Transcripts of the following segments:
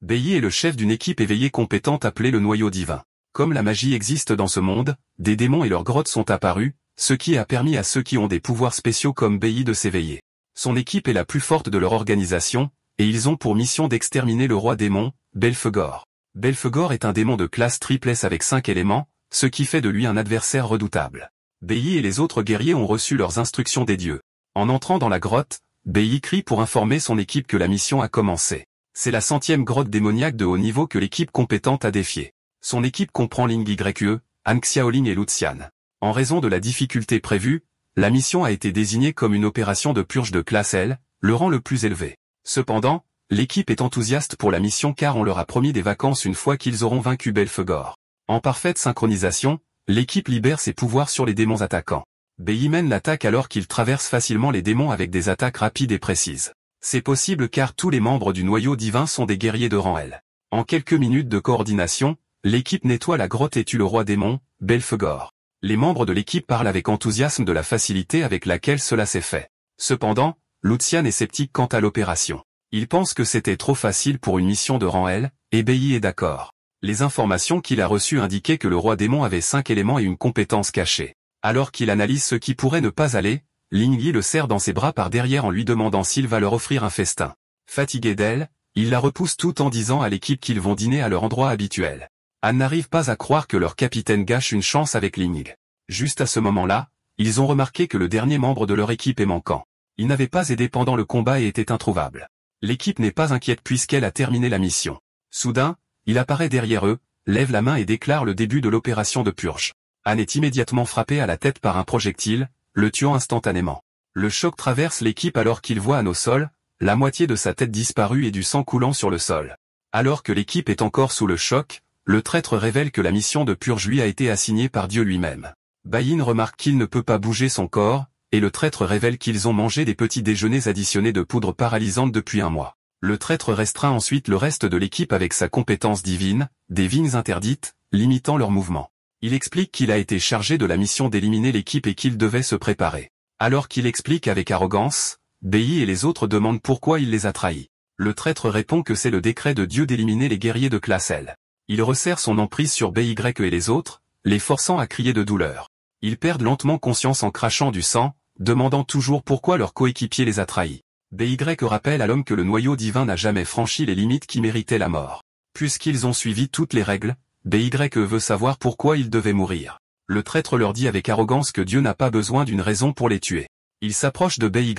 Bei est le chef d'une équipe éveillée compétente appelée le Noyau Divin. Comme la magie existe dans ce monde, des démons et leurs grottes sont apparus, ce qui a permis à ceux qui ont des pouvoirs spéciaux comme Bei de s'éveiller. Son équipe est la plus forte de leur organisation, et ils ont pour mission d'exterminer le roi démon, Belphegor. Belphegor est un démon de classe triple S avec 5 éléments, ce qui fait de lui un adversaire redoutable. Bei et les autres guerriers ont reçu leurs instructions des dieux. En entrant dans la grotte, Bei crie pour informer son équipe que la mission a commencé. C'est la 100e grotte démoniaque de haut niveau que l'équipe compétente a défiée. Son équipe comprend Ling Ye, Han Xiaoling et Lucian. En raison de la difficulté prévue, la mission a été désignée comme une opération de purge de classe L, le rang le plus élevé. Cependant, l'équipe est enthousiaste pour la mission car on leur a promis des vacances une fois qu'ils auront vaincu Belphegor. En parfaite synchronisation, l'équipe libère ses pouvoirs sur les démons attaquants. Bei mène l'attaque alors qu'il traverse facilement les démons avec des attaques rapides et précises. C'est possible car tous les membres du Noyau Divin sont des guerriers de rang L. En quelques minutes de coordination, l'équipe nettoie la grotte et tue le roi démon, Belphegor. Les membres de l'équipe parlent avec enthousiasme de la facilité avec laquelle cela s'est fait. Cependant, Lucian est sceptique quant à l'opération. Il pense que c'était trop facile pour une mission de rang L, et Bei est d'accord. Les informations qu'il a reçues indiquaient que le roi démon avait 5 éléments et une compétence cachée. Alors qu'il analyse ce qui pourrait ne pas aller, Ling Yi le serre dans ses bras par derrière en lui demandant s'il va leur offrir un festin. Fatigué d'elle, il la repousse tout en disant à l'équipe qu'ils vont dîner à leur endroit habituel. Han n'arrive pas à croire que leur capitaine gâche une chance avec Ling Yi. Juste à ce moment-là, ils ont remarqué que le dernier membre de leur équipe est manquant. Il n'avait pas aidé pendant le combat et était introuvable. L'équipe n'est pas inquiète puisqu'elle a terminé la mission. Soudain, il apparaît derrière eux, lève la main et déclare le début de l'opération de purge. Han est immédiatement frappé à la tête par un projectile, le tuant instantanément. Le choc traverse l'équipe alors qu'il voit Han au sol, la moitié de sa tête disparue et du sang coulant sur le sol. Alors que l'équipe est encore sous le choc, le traître révèle que la mission de purge lui a été assignée par Dieu lui-même. Bayin remarque qu'il ne peut pas bouger son corps, et le traître révèle qu'ils ont mangé des petits déjeuners additionnés de poudre paralysante depuis un mois. Le traître restreint ensuite le reste de l'équipe avec sa compétence divine, des vignes interdites, limitant leurs mouvements. Il explique qu'il a été chargé de la mission d'éliminer l'équipe et qu'il devait se préparer. Alors qu'il explique avec arrogance, Bei et les autres demandent pourquoi il les a trahis. Le traître répond que c'est le décret de Dieu d'éliminer les guerriers de classe L. Il resserre son emprise sur Bei et les autres, les forçant à crier de douleur. Ils perdent lentement conscience en crachant du sang, demandant toujours pourquoi leur coéquipier les a trahis. Bei rappelle à l'homme que le Noyau Divin n'a jamais franchi les limites qui méritaient la mort. Puisqu'ils ont suivi toutes les règles, Bei veut savoir pourquoi ils devaient mourir. Le traître leur dit avec arrogance que Dieu n'a pas besoin d'une raison pour les tuer. Il s'approche de Bei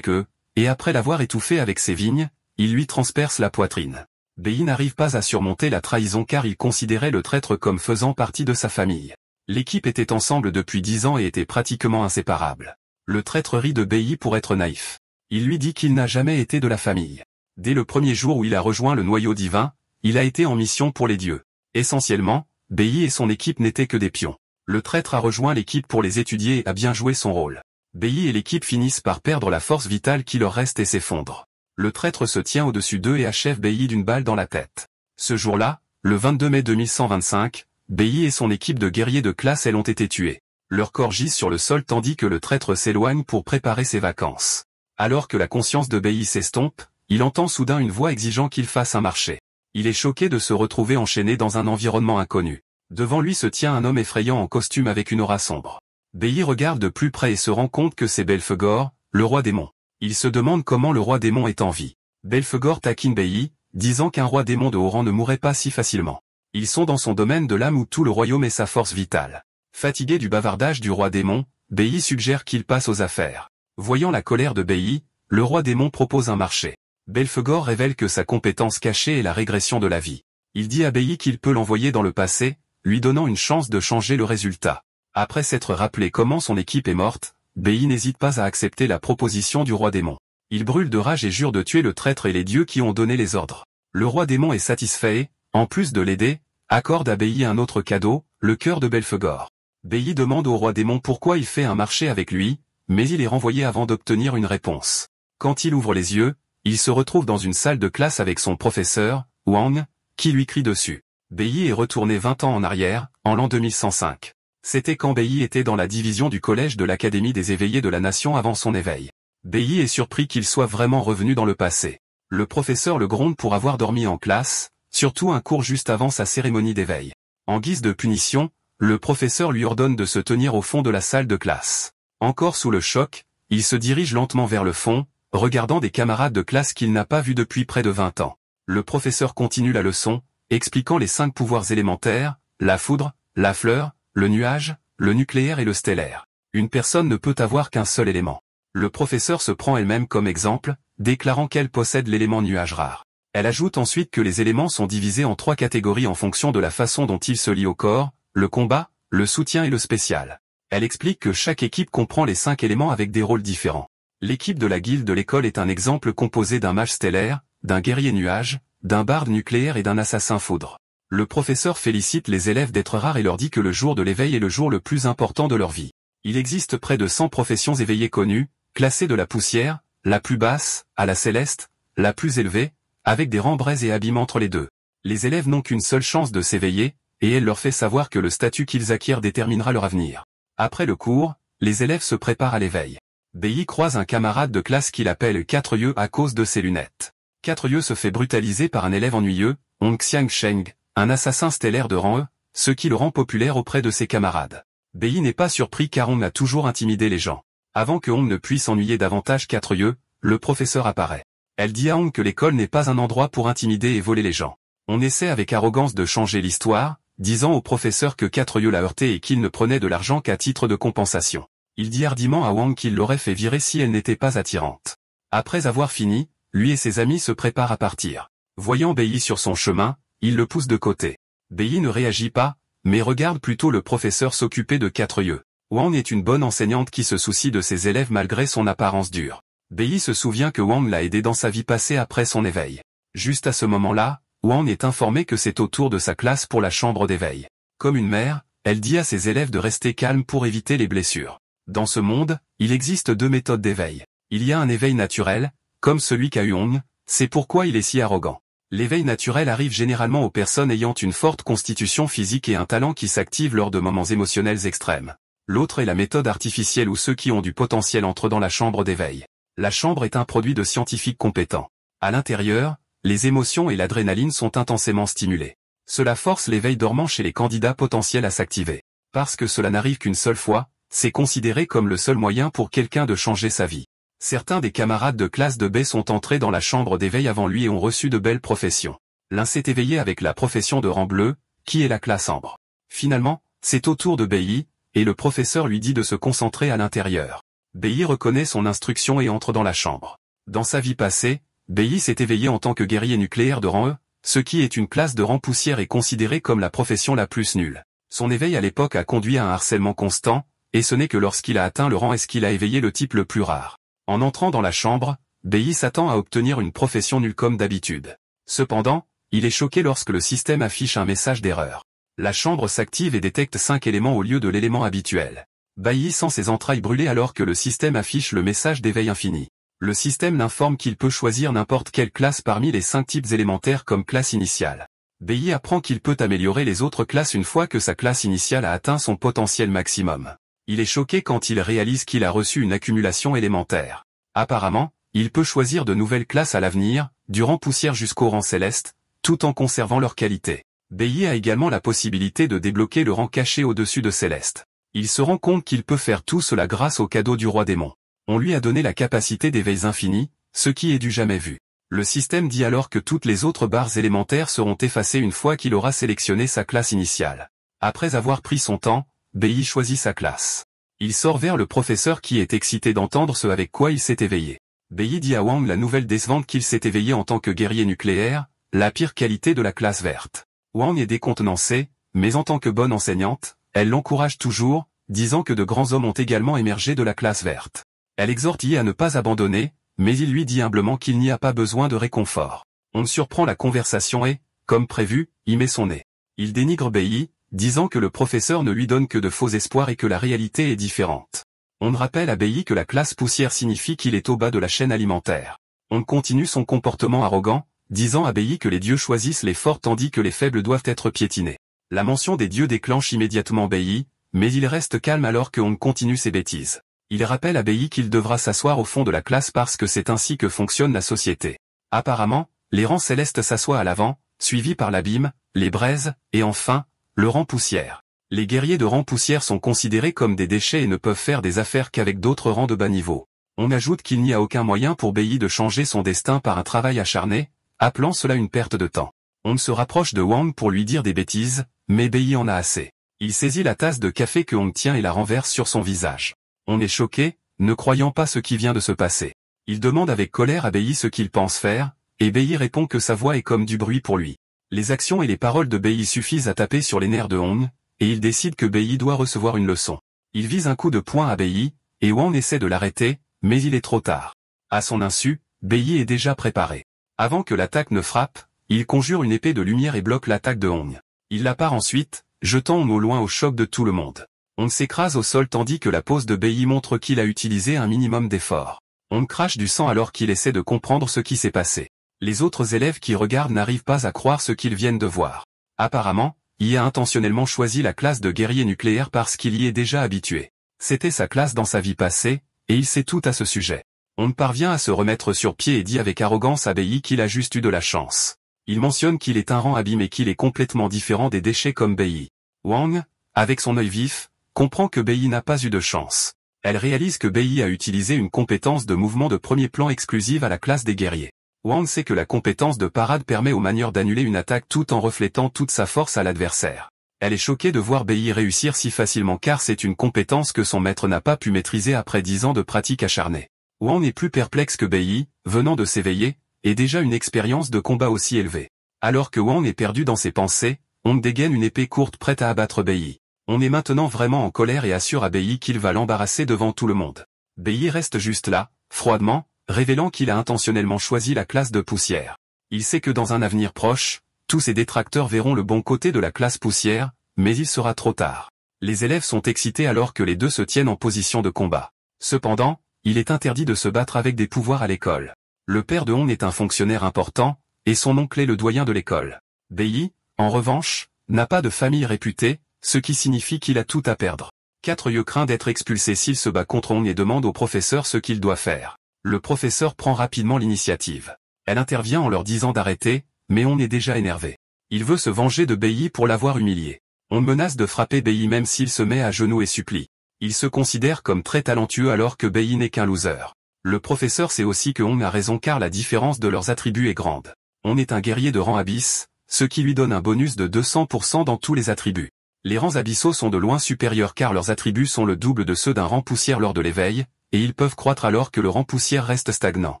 et après l'avoir étouffé avec ses vignes, il lui transperce la poitrine. Bei n'arrive pas à surmonter la trahison car il considérait le traître comme faisant partie de sa famille. L'équipe était ensemble depuis 10 ans et était pratiquement inséparable. Le traître rit de Bei pour être naïf. Il lui dit qu'il n'a jamais été de la famille. Dès le premier jour où il a rejoint le Noyau Divin, il a été en mission pour les dieux. Essentiellement, Bei et son équipe n'étaient que des pions. Le traître a rejoint l'équipe pour les étudier et a bien joué son rôle. Bei et l'équipe finissent par perdre la force vitale qui leur reste et s'effondrent. Le traître se tient au-dessus d'eux et achève Bei d'une balle dans la tête. Ce jour-là, le 22 mai 2125, Bei et son équipe de guerriers de classe L ont été tués. Leurs corps gisent sur le sol tandis que le traître s'éloigne pour préparer ses vacances. Alors que la conscience de Bei s'estompe, il entend soudain une voix exigeant qu'il fasse un marché. Il est choqué de se retrouver enchaîné dans un environnement inconnu. Devant lui se tient un homme effrayant en costume avec une aura sombre. Bei regarde de plus près et se rend compte que c'est Belphegor, le roi démon. Il se demande comment le roi démon est en vie. Belphegor taquine Bei, disant qu'un roi démon de haut rang ne mourrait pas si facilement. Ils sont dans son domaine de l'âme où tout le royaume est sa force vitale. Fatigué du bavardage du roi démon, Bei suggère qu'il passe aux affaires. Voyant la colère de Bei, le roi démon propose un marché. Belphegor révèle que sa compétence cachée est la régression de la vie. Il dit à Bei qu'il peut l'envoyer dans le passé, lui donnant une chance de changer le résultat. Après s'être rappelé comment son équipe est morte, Bei n'hésite pas à accepter la proposition du roi démon. Il brûle de rage et jure de tuer le traître et les dieux qui ont donné les ordres. Le roi démon est satisfait et, en plus de l'aider, accorde à Bei un autre cadeau, le cœur de Belphegor. Bei demande au roi démon pourquoi il fait un marché avec lui, mais il est renvoyé avant d'obtenir une réponse. Quand il ouvre les yeux, il se retrouve dans une salle de classe avec son professeur, Wang, qui lui crie dessus. Bei est retourné 20 ans en arrière, en l'an 2105. C'était quand Bei était dans la division du collège de l'Académie des éveillés de la nation avant son éveil. Bei est surpris qu'il soit vraiment revenu dans le passé. Le professeur le gronde pour avoir dormi en classe, surtout un cours juste avant sa cérémonie d'éveil. En guise de punition, le professeur lui ordonne de se tenir au fond de la salle de classe. Encore sous le choc, il se dirige lentement vers le fond, regardant des camarades de classe qu'il n'a pas vus depuis près de 20 ans. Le professeur continue la leçon, expliquant les 5 pouvoirs élémentaires, la foudre, la fleur, le nuage, le nucléaire et le stellaire. Une personne ne peut avoir qu'un seul élément. Le professeur se prend elle-même comme exemple, déclarant qu'elle possède l'élément nuage rare. Elle ajoute ensuite que les éléments sont divisés en 3 catégories en fonction de la façon dont ils se lient au corps, le combat, le soutien et le spécial. Elle explique que chaque équipe comprend les 5 éléments avec des rôles différents. L'équipe de la guilde de l'école est un exemple composé d'un mage stellaire, d'un guerrier nuage, d'un barde nucléaire et d'un assassin foudre. Le professeur félicite les élèves d'être rares et leur dit que le jour de l'éveil est le jour le plus important de leur vie. Il existe près de 100 professions éveillées connues, classées de la poussière, la plus basse, à la céleste, la plus élevée, avec des rangs braises et abîmes entre les deux. Les élèves n'ont qu'une seule chance de s'éveiller, et elle leur fait savoir que le statut qu'ils acquièrent déterminera leur avenir. Après le cours, les élèves se préparent à l'éveil. Bei croise un camarade de classe qu'il appelle 4 yeux à cause de ses lunettes. 4 yeux se fait brutaliser par un élève ennuyeux, Hong Xiangsheng, un assassin stellaire de rang E, ce qui le rend populaire auprès de ses camarades. Bei n'est pas surpris car Hong a toujours intimidé les gens. Avant que Hong ne puisse ennuyer davantage 4 yeux, le professeur apparaît. Elle dit à Hong que l'école n'est pas un endroit pour intimider et voler les gens. On essaie avec arrogance de changer l'histoire, disant au professeur que 4 yeux l'a heurté et qu'il ne prenait de l'argent qu'à titre de compensation. Il dit hardiment à Wang qu'il l'aurait fait virer si elle n'était pas attirante. Après avoir fini, lui et ses amis se préparent à partir. Voyant Bei sur son chemin, il le pousse de côté. Bei ne réagit pas, mais regarde plutôt le professeur s'occuper de 4 yeux. Wang est une bonne enseignante qui se soucie de ses élèves malgré son apparence dure. Bei se souvient que Wang l'a aidé dans sa vie passée après son éveil. Juste à ce moment-là, Wang est informé que c'est au tour de sa classe pour la chambre d'éveil. Comme une mère, elle dit à ses élèves de rester calmes pour éviter les blessures. Dans ce monde, il existe 2 méthodes d'éveil. Il y a un éveil naturel, comme celui qu'a eu Hong, c'est pourquoi il est si arrogant. L'éveil naturel arrive généralement aux personnes ayant une forte constitution physique et un talent qui s'active lors de moments émotionnels extrêmes. L'autre est la méthode artificielle où ceux qui ont du potentiel entrent dans la chambre d'éveil. La chambre est un produit de scientifiques compétents. À l'intérieur, les émotions et l'adrénaline sont intensément stimulées. Cela force l'éveil dormant chez les candidats potentiels à s'activer. Parce que cela n'arrive qu'une seule fois, c'est considéré comme le seul moyen pour quelqu'un de changer sa vie. Certains des camarades de classe de Bei sont entrés dans la chambre d'éveil avant lui et ont reçu de belles professions. L'un s'est éveillé avec la profession de rang bleu, qui est la classe ambre. Finalement, c'est au tour de Bei, et le professeur lui dit de se concentrer à l'intérieur. Bei reconnaît son instruction et entre dans la chambre. Dans sa vie passée, Bei s'est éveillé en tant que guerrier nucléaire de rang E, ce qui est une classe de rang poussière et considérée comme la profession la plus nulle. Son éveil à l'époque a conduit à un harcèlement constant, et ce n'est que lorsqu'il a atteint le rang S qu'il a éveillé le type le plus rare. En entrant dans la chambre, Bei s'attend à obtenir une profession nulle comme d'habitude. Cependant, il est choqué lorsque le système affiche un message d'erreur. La chambre s'active et détecte 5 éléments au lieu de l'élément habituel. Bei sent ses entrailles brûler alors que le système affiche le message d'éveil infini. Le système l'informe qu'il peut choisir n'importe quelle classe parmi les 5 types élémentaires comme classe initiale. Bei apprend qu'il peut améliorer les autres classes une fois que sa classe initiale a atteint son potentiel maximum. Il est choqué quand il réalise qu'il a reçu une accumulation élémentaire. Apparemment, il peut choisir de nouvelles classes à l'avenir, du rang poussière jusqu'au rang céleste, tout en conservant leur qualité. Bei a également la possibilité de débloquer le rang caché au-dessus de céleste. Il se rend compte qu'il peut faire tout cela grâce au cadeau du roi démon. On lui a donné la capacité d'éveils infinis, ce qui est du jamais vu. Le système dit alors que toutes les autres barres élémentaires seront effacées une fois qu'il aura sélectionné sa classe initiale. Après avoir pris son temps, Bei choisit sa classe. Il sort vers le professeur qui est excité d'entendre ce avec quoi il s'est éveillé. Bei dit à Wang la nouvelle décevante qu'il s'est éveillé en tant que guerrier nucléaire, la pire qualité de la classe verte. Wang est décontenancée, mais en tant que bonne enseignante, elle l'encourage toujours, disant que de grands hommes ont également émergé de la classe verte. Elle exhorte Yi à ne pas abandonner, mais il lui dit humblement qu'il n'y a pas besoin de réconfort. On surprend la conversation et, comme prévu, y met son nez. Il dénigre Bei, disant que le professeur ne lui donne que de faux espoirs et que la réalité est différente. On rappelle à Bei que la classe poussière signifie qu'il est au bas de la chaîne alimentaire. On continue son comportement arrogant, disant à Bei que les dieux choisissent les forts tandis que les faibles doivent être piétinés. La mention des dieux déclenche immédiatement Bei, mais il reste calme alors que On continue ses bêtises. Il rappelle à Bei qu'il devra s'asseoir au fond de la classe parce que c'est ainsi que fonctionne la société. Apparemment, les rangs célestes s'assoient à l'avant, suivi par l'abîme, les braises, et enfin, le rang poussière. Les guerriers de rang poussière sont considérés comme des déchets et ne peuvent faire des affaires qu'avec d'autres rangs de bas niveau. On ajoute qu'il n'y a aucun moyen pour Bei de changer son destin par un travail acharné, appelant cela une perte de temps. On se rapproche de Wang pour lui dire des bêtises, mais Bei en a assez. Il saisit la tasse de café que Wang tient et la renverse sur son visage. On est choqué, ne croyant pas ce qui vient de se passer. Il demande avec colère à Bei ce qu'il pense faire, et Bei répond que sa voix est comme du bruit pour lui. Les actions et les paroles de Bei suffisent à taper sur les nerfs de Wang, et il décide que Bei doit recevoir une leçon. Il vise un coup de poing à Bei, et Wang essaie de l'arrêter, mais il est trop tard. À son insu, Bei est déjà préparé. Avant que l'attaque ne frappe, il conjure une épée de lumière et bloque l'attaque de Wang. Il la part ensuite, jetant Wang au loin au choc de tout le monde. On s'écrase au sol tandis que la pose de Bei montre qu'il a utilisé un minimum d'effort. On crache du sang alors qu'il essaie de comprendre ce qui s'est passé. Les autres élèves qui regardent n'arrivent pas à croire ce qu'ils viennent de voir. Apparemment, il a intentionnellement choisi la classe de guerrier nucléaire parce qu'il y est déjà habitué. C'était sa classe dans sa vie passée, et il sait tout à ce sujet. On parvient à se remettre sur pied et dit avec arrogance à Bei qu'il a juste eu de la chance. Il mentionne qu'il est un rang abîme et qu'il est complètement différent des déchets comme Bei. Wang, avec son œil vif, comprend que Bei n'a pas eu de chance. Elle réalise que Bei a utilisé une compétence de mouvement de premier plan exclusive à la classe des guerriers. Wang sait que la compétence de parade permet au manieur d'annuler une attaque tout en reflétant toute sa force à l'adversaire. Elle est choquée de voir Bei réussir si facilement car c'est une compétence que son maître n'a pas pu maîtriser après 10 ans de pratique acharnée. Wang est plus perplexe que Bei, venant de s'éveiller, et déjà une expérience de combat aussi élevée. Alors que Wang est perdu dans ses pensées, on dégaine une épée courte prête à abattre Bei. On est maintenant vraiment en colère et assure à Bei qu'il va l'embarrasser devant tout le monde. Bei reste juste là, froidement, révélant qu'il a intentionnellement choisi la classe de poussière. Il sait que dans un avenir proche, tous ses détracteurs verront le bon côté de la classe poussière, mais il sera trop tard. Les élèves sont excités alors que les deux se tiennent en position de combat. Cependant, il est interdit de se battre avec des pouvoirs à l'école. Le père de Hong est un fonctionnaire important, et son oncle est le doyen de l'école. Bei, en revanche, n'a pas de famille réputée, ce qui signifie qu'il a tout à perdre. 4 Yeux craint d'être expulsé s'il se bat contre Hong et demande au professeur ce qu'il doit faire. Le professeur prend rapidement l'initiative. Elle intervient en leur disant d'arrêter, mais on est déjà énervé. Il veut se venger de Bei pour l'avoir humilié. On menace de frapper Bei même s'il se met à genoux et supplie. Il se considère comme très talentueux alors que Bei n'est qu'un loser. Le professeur sait aussi que Hong a raison car la différence de leurs attributs est grande. On est un guerrier de rang abyss, ce qui lui donne un bonus de 200% dans tous les attributs. Les rangs abyssaux sont de loin supérieurs car leurs attributs sont le double de ceux d'un rang poussière lors de l'éveil, et ils peuvent croître alors que le rang poussière reste stagnant.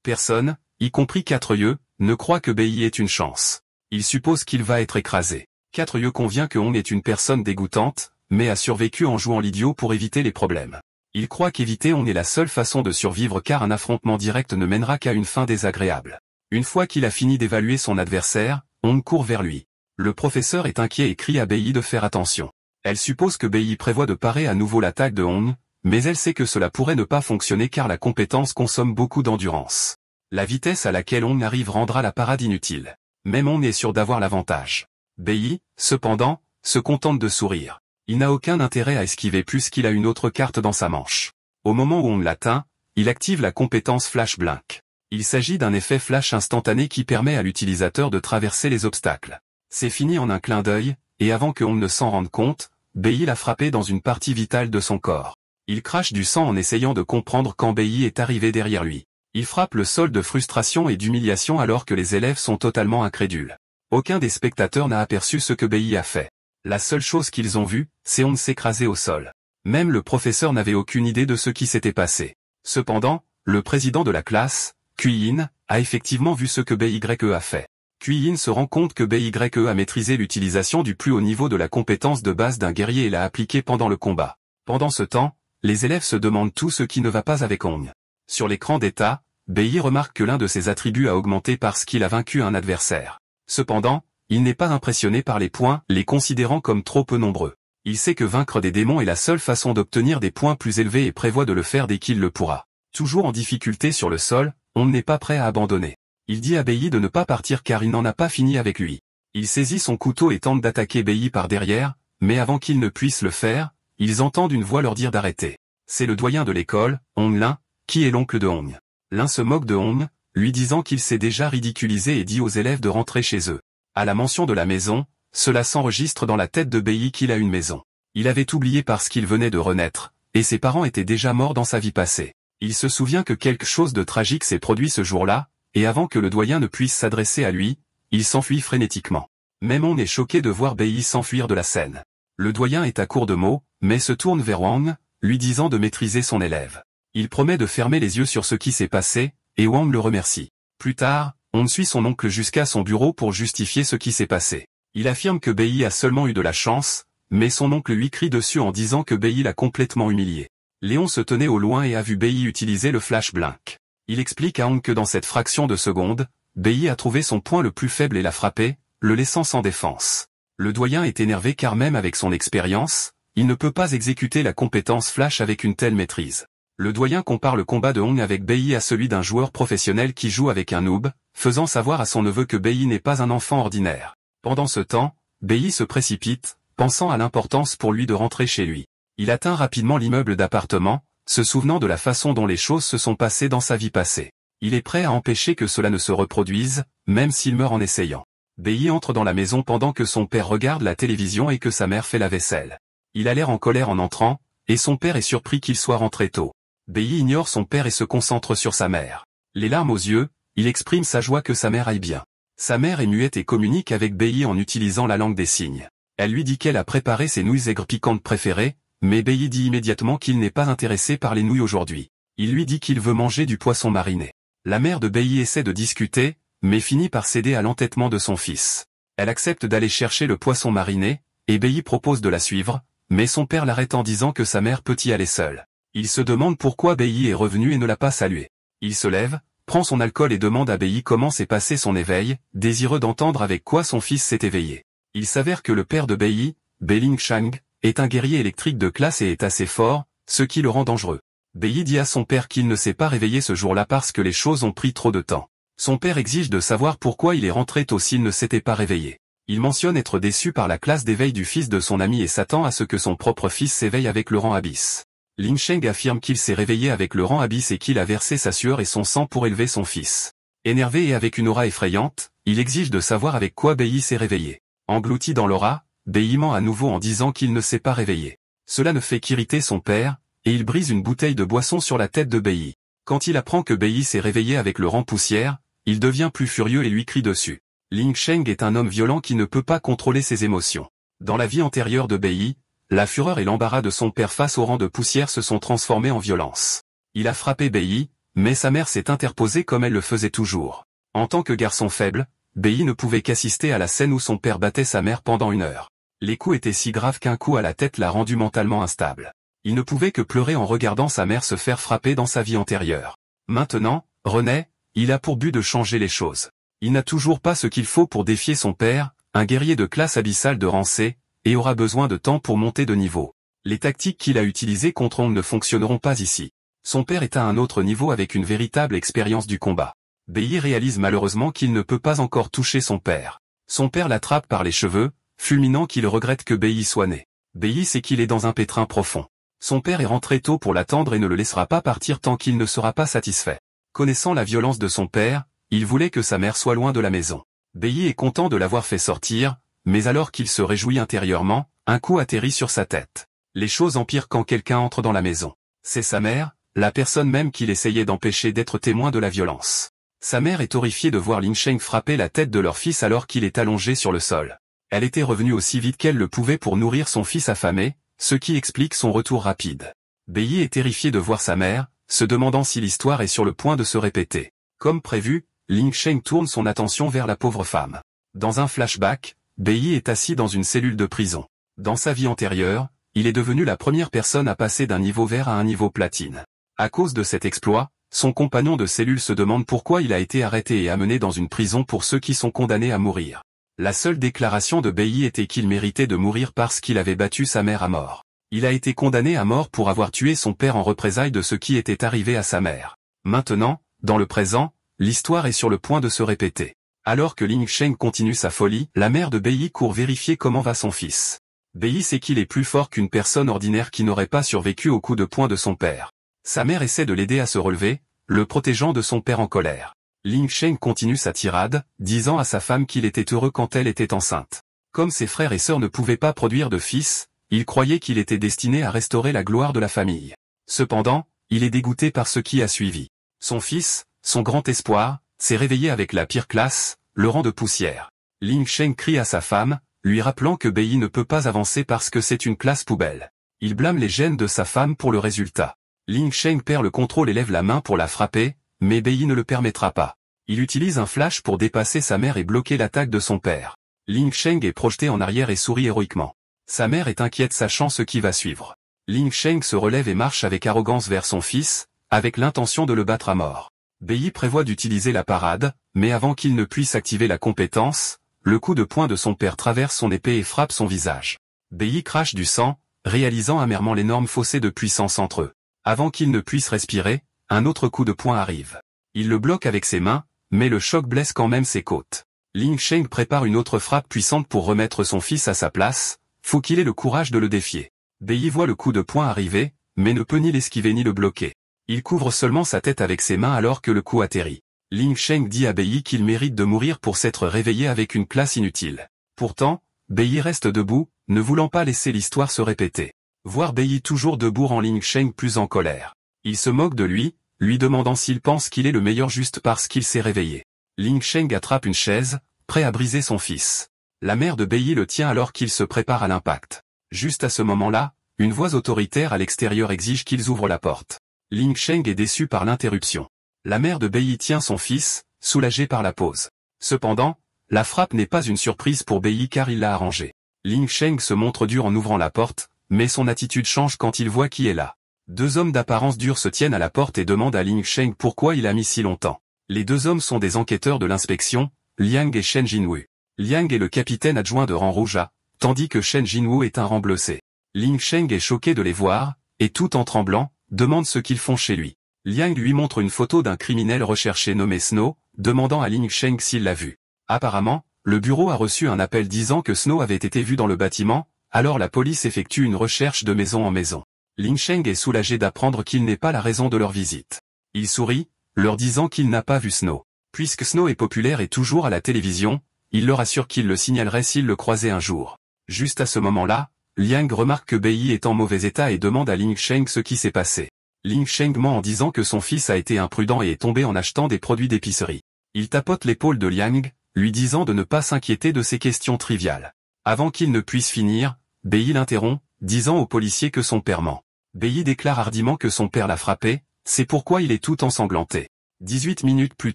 Personne, y compris 4 Yeux, ne croit que Bei ait une chance. Il suppose qu'il va être écrasé. 4 Yeux convient que Hong est une personne dégoûtante, mais a survécu en jouant l'idiot pour éviter les problèmes. Il croit qu'éviter Hong est la seule façon de survivre car un affrontement direct ne mènera qu'à une fin désagréable. Une fois qu'il a fini d'évaluer son adversaire, Hong court vers lui. Le professeur est inquiet et crie à Bei de faire attention. Elle suppose que Bei prévoit de parer à nouveau l'attaque de Hong, mais elle sait que cela pourrait ne pas fonctionner car la compétence consomme beaucoup d'endurance. La vitesse à laquelle Hong arrive rendra la parade inutile. Même Hong est sûr d'avoir l'avantage. Bei, cependant, se contente de sourire. Il n'a aucun intérêt à esquiver plus qu'il a une autre carte dans sa manche. Au moment où Hong l'atteint, il active la compétence Flash Blink. Il s'agit d'un effet flash instantané qui permet à l'utilisateur de traverser les obstacles. C'est fini en un clin d'œil, et avant que Hong ne s'en rende compte, Bei l'a frappé dans une partie vitale de son corps. Il crache du sang en essayant de comprendre quand Bei est arrivé derrière lui. Il frappe le sol de frustration et d'humiliation alors que les élèves sont totalement incrédules. Aucun des spectateurs n'a aperçu ce que Bei a fait. La seule chose qu'ils ont vue, c'est Hong s'écraser au sol. Même le professeur n'avait aucune idée de ce qui s'était passé. Cependant, le président de la classe, Kuyin, a effectivement vu ce que Bei a fait. Kuyin se rend compte que Bei a maîtrisé l'utilisation du plus haut niveau de la compétence de base d'un guerrier et l'a appliquée pendant le combat. Pendant ce temps, les élèves se demandent tout ce qui ne va pas avec Hong. Sur l'écran d'état, Bei remarque que l'un de ses attributs a augmenté parce qu'il a vaincu un adversaire. Cependant, il n'est pas impressionné par les points, les considérant comme trop peu nombreux. Il sait que vaincre des démons est la seule façon d'obtenir des points plus élevés et prévoit de le faire dès qu'il le pourra. Toujours en difficulté sur le sol, Hong n'est pas prêt à abandonner. Il dit à Bei de ne pas partir car il n'en a pas fini avec lui. Il saisit son couteau et tente d'attaquer Bei par derrière, mais avant qu'il ne puisse le faire, ils entendent une voix leur dire d'arrêter. C'est le doyen de l'école, Hong Lin, qui est l'oncle de Hong. Lin se moque de Hong, lui disant qu'il s'est déjà ridiculisé et dit aux élèves de rentrer chez eux. À la mention de la maison, cela s'enregistre dans la tête de Bei qu'il a une maison. Il avait oublié parce qu'il venait de renaître, et ses parents étaient déjà morts dans sa vie passée. Il se souvient que quelque chose de tragique s'est produit ce jour-là, et avant que le doyen ne puisse s'adresser à lui, il s'enfuit frénétiquement. Même on est choqué de voir Bei s'enfuir de la scène. Le doyen est à court de mots, mais se tourne vers Wang, lui disant de maîtriser son élève. Il promet de fermer les yeux sur ce qui s'est passé, et Wang le remercie. Plus tard, on suit son oncle jusqu'à son bureau pour justifier ce qui s'est passé. Il affirme que Bei a seulement eu de la chance, mais son oncle lui crie dessus en disant que Bei l'a complètement humilié. Léon se tenait au loin et a vu Bei utiliser le flash blink. Il explique à Wang que dans cette fraction de seconde, Bei a trouvé son point le plus faible et l'a frappé, le laissant sans défense. Le doyen est énervé car même avec son expérience, il ne peut pas exécuter la compétence flash avec une telle maîtrise. Le doyen compare le combat de Wang avec Bei à celui d'un joueur professionnel qui joue avec un noob, faisant savoir à son neveu que Bei n'est pas un enfant ordinaire. Pendant ce temps, Bei se précipite, pensant à l'importance pour lui de rentrer chez lui. Il atteint rapidement l'immeuble d'appartement, se souvenant de la façon dont les choses se sont passées dans sa vie passée. Il est prêt à empêcher que cela ne se reproduise, même s'il meurt en essayant. Bei entre dans la maison pendant que son père regarde la télévision et que sa mère fait la vaisselle. Il a l'air en colère en entrant, et son père est surpris qu'il soit rentré tôt. Bei ignore son père et se concentre sur sa mère. Les larmes aux yeux, il exprime sa joie que sa mère aille bien. Sa mère est muette et communique avec Bei en utilisant la langue des signes. Elle lui dit qu'elle a préparé ses nouilles aigres piquantes préférées, mais Bei dit immédiatement qu'il n'est pas intéressé par les nouilles aujourd'hui. Il lui dit qu'il veut manger du poisson mariné. La mère de Bei essaie de discuter, mais finit par céder à l'entêtement de son fils. Elle accepte d'aller chercher le poisson mariné, et Bei propose de la suivre, mais son père l'arrête en disant que sa mère peut y aller seule. Il se demande pourquoi Bei est revenu et ne l'a pas salué. Il se lève, prend son alcool et demande à Bei comment s'est passé son éveil, désireux d'entendre avec quoi son fils s'est éveillé. Il s'avère que le père de Bei, Bei Chang, est un guerrier électrique de classe et est assez fort, ce qui le rend dangereux. Bei dit à son père qu'il ne s'est pas réveillé ce jour-là parce que les choses ont pris trop de temps. Son père exige de savoir pourquoi il est rentré tôt s'il ne s'était pas réveillé. Il mentionne être déçu par la classe d'éveil du fils de son ami et s'attend à ce que son propre fils s'éveille avec le rang Abyss. Lin Sheng affirme qu'il s'est réveillé avec le rang Abyss et qu'il a versé sa sueur et son sang pour élever son fils. Énervé et avec une aura effrayante, il exige de savoir avec quoi Bei s'est réveillé. Englouti dans l'aura, Bei ment à nouveau en disant qu'il ne s'est pas réveillé. Cela ne fait qu'irriter son père, et il brise une bouteille de boisson sur la tête de Bei. Quand il apprend que Bei s'est réveillé avec le rang poussière, il devient plus furieux et lui crie dessus. Lin Sheng est un homme violent qui ne peut pas contrôler ses émotions. Dans la vie antérieure de Bei, la fureur et l'embarras de son père face au rang de poussière se sont transformés en violence. Il a frappé Bei, mais sa mère s'est interposée comme elle le faisait toujours. En tant que garçon faible, Bei ne pouvait qu'assister à la scène où son père battait sa mère pendant 1 heure. Les coups étaient si graves qu'un coup à la tête l'a rendu mentalement instable. Il ne pouvait que pleurer en regardant sa mère se faire frapper dans sa vie antérieure. Maintenant, renaît, il a pour but de changer les choses. Il n'a toujours pas ce qu'il faut pour défier son père, un guerrier de classe abyssale de rang C, et aura besoin de temps pour monter de niveau. Les tactiques qu'il a utilisées contre Wang ne fonctionneront pas ici. Son père est à un autre niveau avec une véritable expérience du combat. Bei réalise malheureusement qu'il ne peut pas encore toucher son père. Son père l'attrape par les cheveux, fulminant qu'il regrette que Bei soit né. Bei sait qu'il est dans un pétrin profond. Son père est rentré tôt pour l'attendre et ne le laissera pas partir tant qu'il ne sera pas satisfait. Connaissant la violence de son père, il voulait que sa mère soit loin de la maison. Bei est content de l'avoir fait sortir, mais alors qu'il se réjouit intérieurement, un coup atterrit sur sa tête. Les choses empirent quand quelqu'un entre dans la maison. C'est sa mère, la personne même qu'il essayait d'empêcher d'être témoin de la violence. Sa mère est horrifiée de voir Lin Sheng frapper la tête de leur fils alors qu'il est allongé sur le sol. Elle était revenue aussi vite qu'elle le pouvait pour nourrir son fils affamé, ce qui explique son retour rapide. Bei est terrifié de voir sa mère, se demandant si l'histoire est sur le point de se répéter. Comme prévu, Lin Sheng tourne son attention vers la pauvre femme. Dans un flashback, Bei est assis dans une cellule de prison. Dans sa vie antérieure, il est devenu la première personne à passer d'un niveau vert à un niveau platine. À cause de cet exploit, son compagnon de cellule se demande pourquoi il a été arrêté et amené dans une prison pour ceux qui sont condamnés à mourir. La seule déclaration de Bei était qu'il méritait de mourir parce qu'il avait battu sa mère à mort. Il a été condamné à mort pour avoir tué son père en représailles de ce qui était arrivé à sa mère. Maintenant, dans le présent, l'histoire est sur le point de se répéter. Alors que Lin Sheng continue sa folie, la mère de Bei court vérifier comment va son fils. Bei sait qu'il est plus fort qu'une personne ordinaire qui n'aurait pas survécu au coup de poing de son père. Sa mère essaie de l'aider à se relever, le protégeant de son père en colère. Ling Sheng continue sa tirade, disant à sa femme qu'il était heureux quand elle était enceinte. Comme ses frères et sœurs ne pouvaient pas produire de fils, il croyait qu'il était destiné à restaurer la gloire de la famille. Cependant, il est dégoûté par ce qui a suivi. Son fils, son grand espoir, s'est réveillé avec la pire classe, le rang de poussière. Ling Sheng crie à sa femme, lui rappelant que Bei ne peut pas avancer parce que c'est une classe poubelle. Il blâme les gènes de sa femme pour le résultat. Ling Sheng perd le contrôle et lève la main pour la frapper, mais Bei ne le permettra pas. Il utilise un flash pour dépasser sa mère et bloquer l'attaque de son père. Ling Sheng est projeté en arrière et sourit héroïquement. Sa mère est inquiète sachant ce qui va suivre. Ling Sheng se relève et marche avec arrogance vers son fils, avec l'intention de le battre à mort. Bei prévoit d'utiliser la parade, mais avant qu'il ne puisse activer la compétence, le coup de poing de son père traverse son épée et frappe son visage. Bei crache du sang, réalisant amèrement l'énorme fossé de puissance entre eux. Avant qu'il ne puisse respirer, un autre coup de poing arrive. Il le bloque avec ses mains, mais le choc blesse quand même ses côtes. Ling Sheng prépare une autre frappe puissante pour remettre son fils à sa place, faut qu'il ait le courage de le défier. Bei voit le coup de poing arriver, mais ne peut ni l'esquiver ni le bloquer. Il couvre seulement sa tête avec ses mains alors que le coup atterrit. Ling Sheng dit à Bei qu'il mérite de mourir pour s'être réveillé avec une classe inutile. Pourtant, Bei reste debout, ne voulant pas laisser l'histoire se répéter. Voir Bei toujours debout rend Ling Sheng plus en colère. Il se moque de lui demandant s'il pense qu'il est le meilleur juste parce qu'il s'est réveillé. Ling Sheng attrape une chaise, prêt à briser son fils. La mère de Bei le tient alors qu'il se prépare à l'impact. Juste à ce moment-là, une voix autoritaire à l'extérieur exige qu'ils ouvrent la porte. Ling Sheng est déçu par l'interruption. La mère de Bei tient son fils, soulagée par la pause. Cependant, la frappe n'est pas une surprise pour Bei car il l'a arrangée. Ling Sheng se montre dur en ouvrant la porte, mais son attitude change quand il voit qui est là. Deux hommes d'apparence dure se tiennent à la porte et demandent à Ling Sheng pourquoi il a mis si longtemps. Les deux hommes sont des enquêteurs de l'inspection, Liang et Shen Jinwu. Liang est le capitaine adjoint de rang rouge A, tandis que Shen Jinwu est un rang bleu C. Ling Sheng est choqué de les voir, et tout en tremblant, demande ce qu'ils font chez lui. Liang lui montre une photo d'un criminel recherché nommé Snow, demandant à Ling Sheng s'il l'a vu. Apparemment, le bureau a reçu un appel disant que Snow avait été vu dans le bâtiment, alors la police effectue une recherche de maison en maison. Ling Sheng est soulagé d'apprendre qu'il n'est pas la raison de leur visite. Il sourit, leur disant qu'il n'a pas vu Snow. Puisque Snow est populaire et toujours à la télévision, il leur assure qu'il le signalerait s'il le croisait un jour. Juste à ce moment-là, Liang remarque que Bei est en mauvais état et demande à Ling Sheng ce qui s'est passé. Ling Sheng ment en disant que son fils a été imprudent et est tombé en achetant des produits d'épicerie. Il tapote l'épaule de Liang, lui disant de ne pas s'inquiéter de ces questions triviales. Avant qu'il ne puisse finir, Bei l'interrompt, disant au policier que son père ment. Bei déclare hardiment que son père l'a frappé, c'est pourquoi il est tout ensanglanté. 18 minutes plus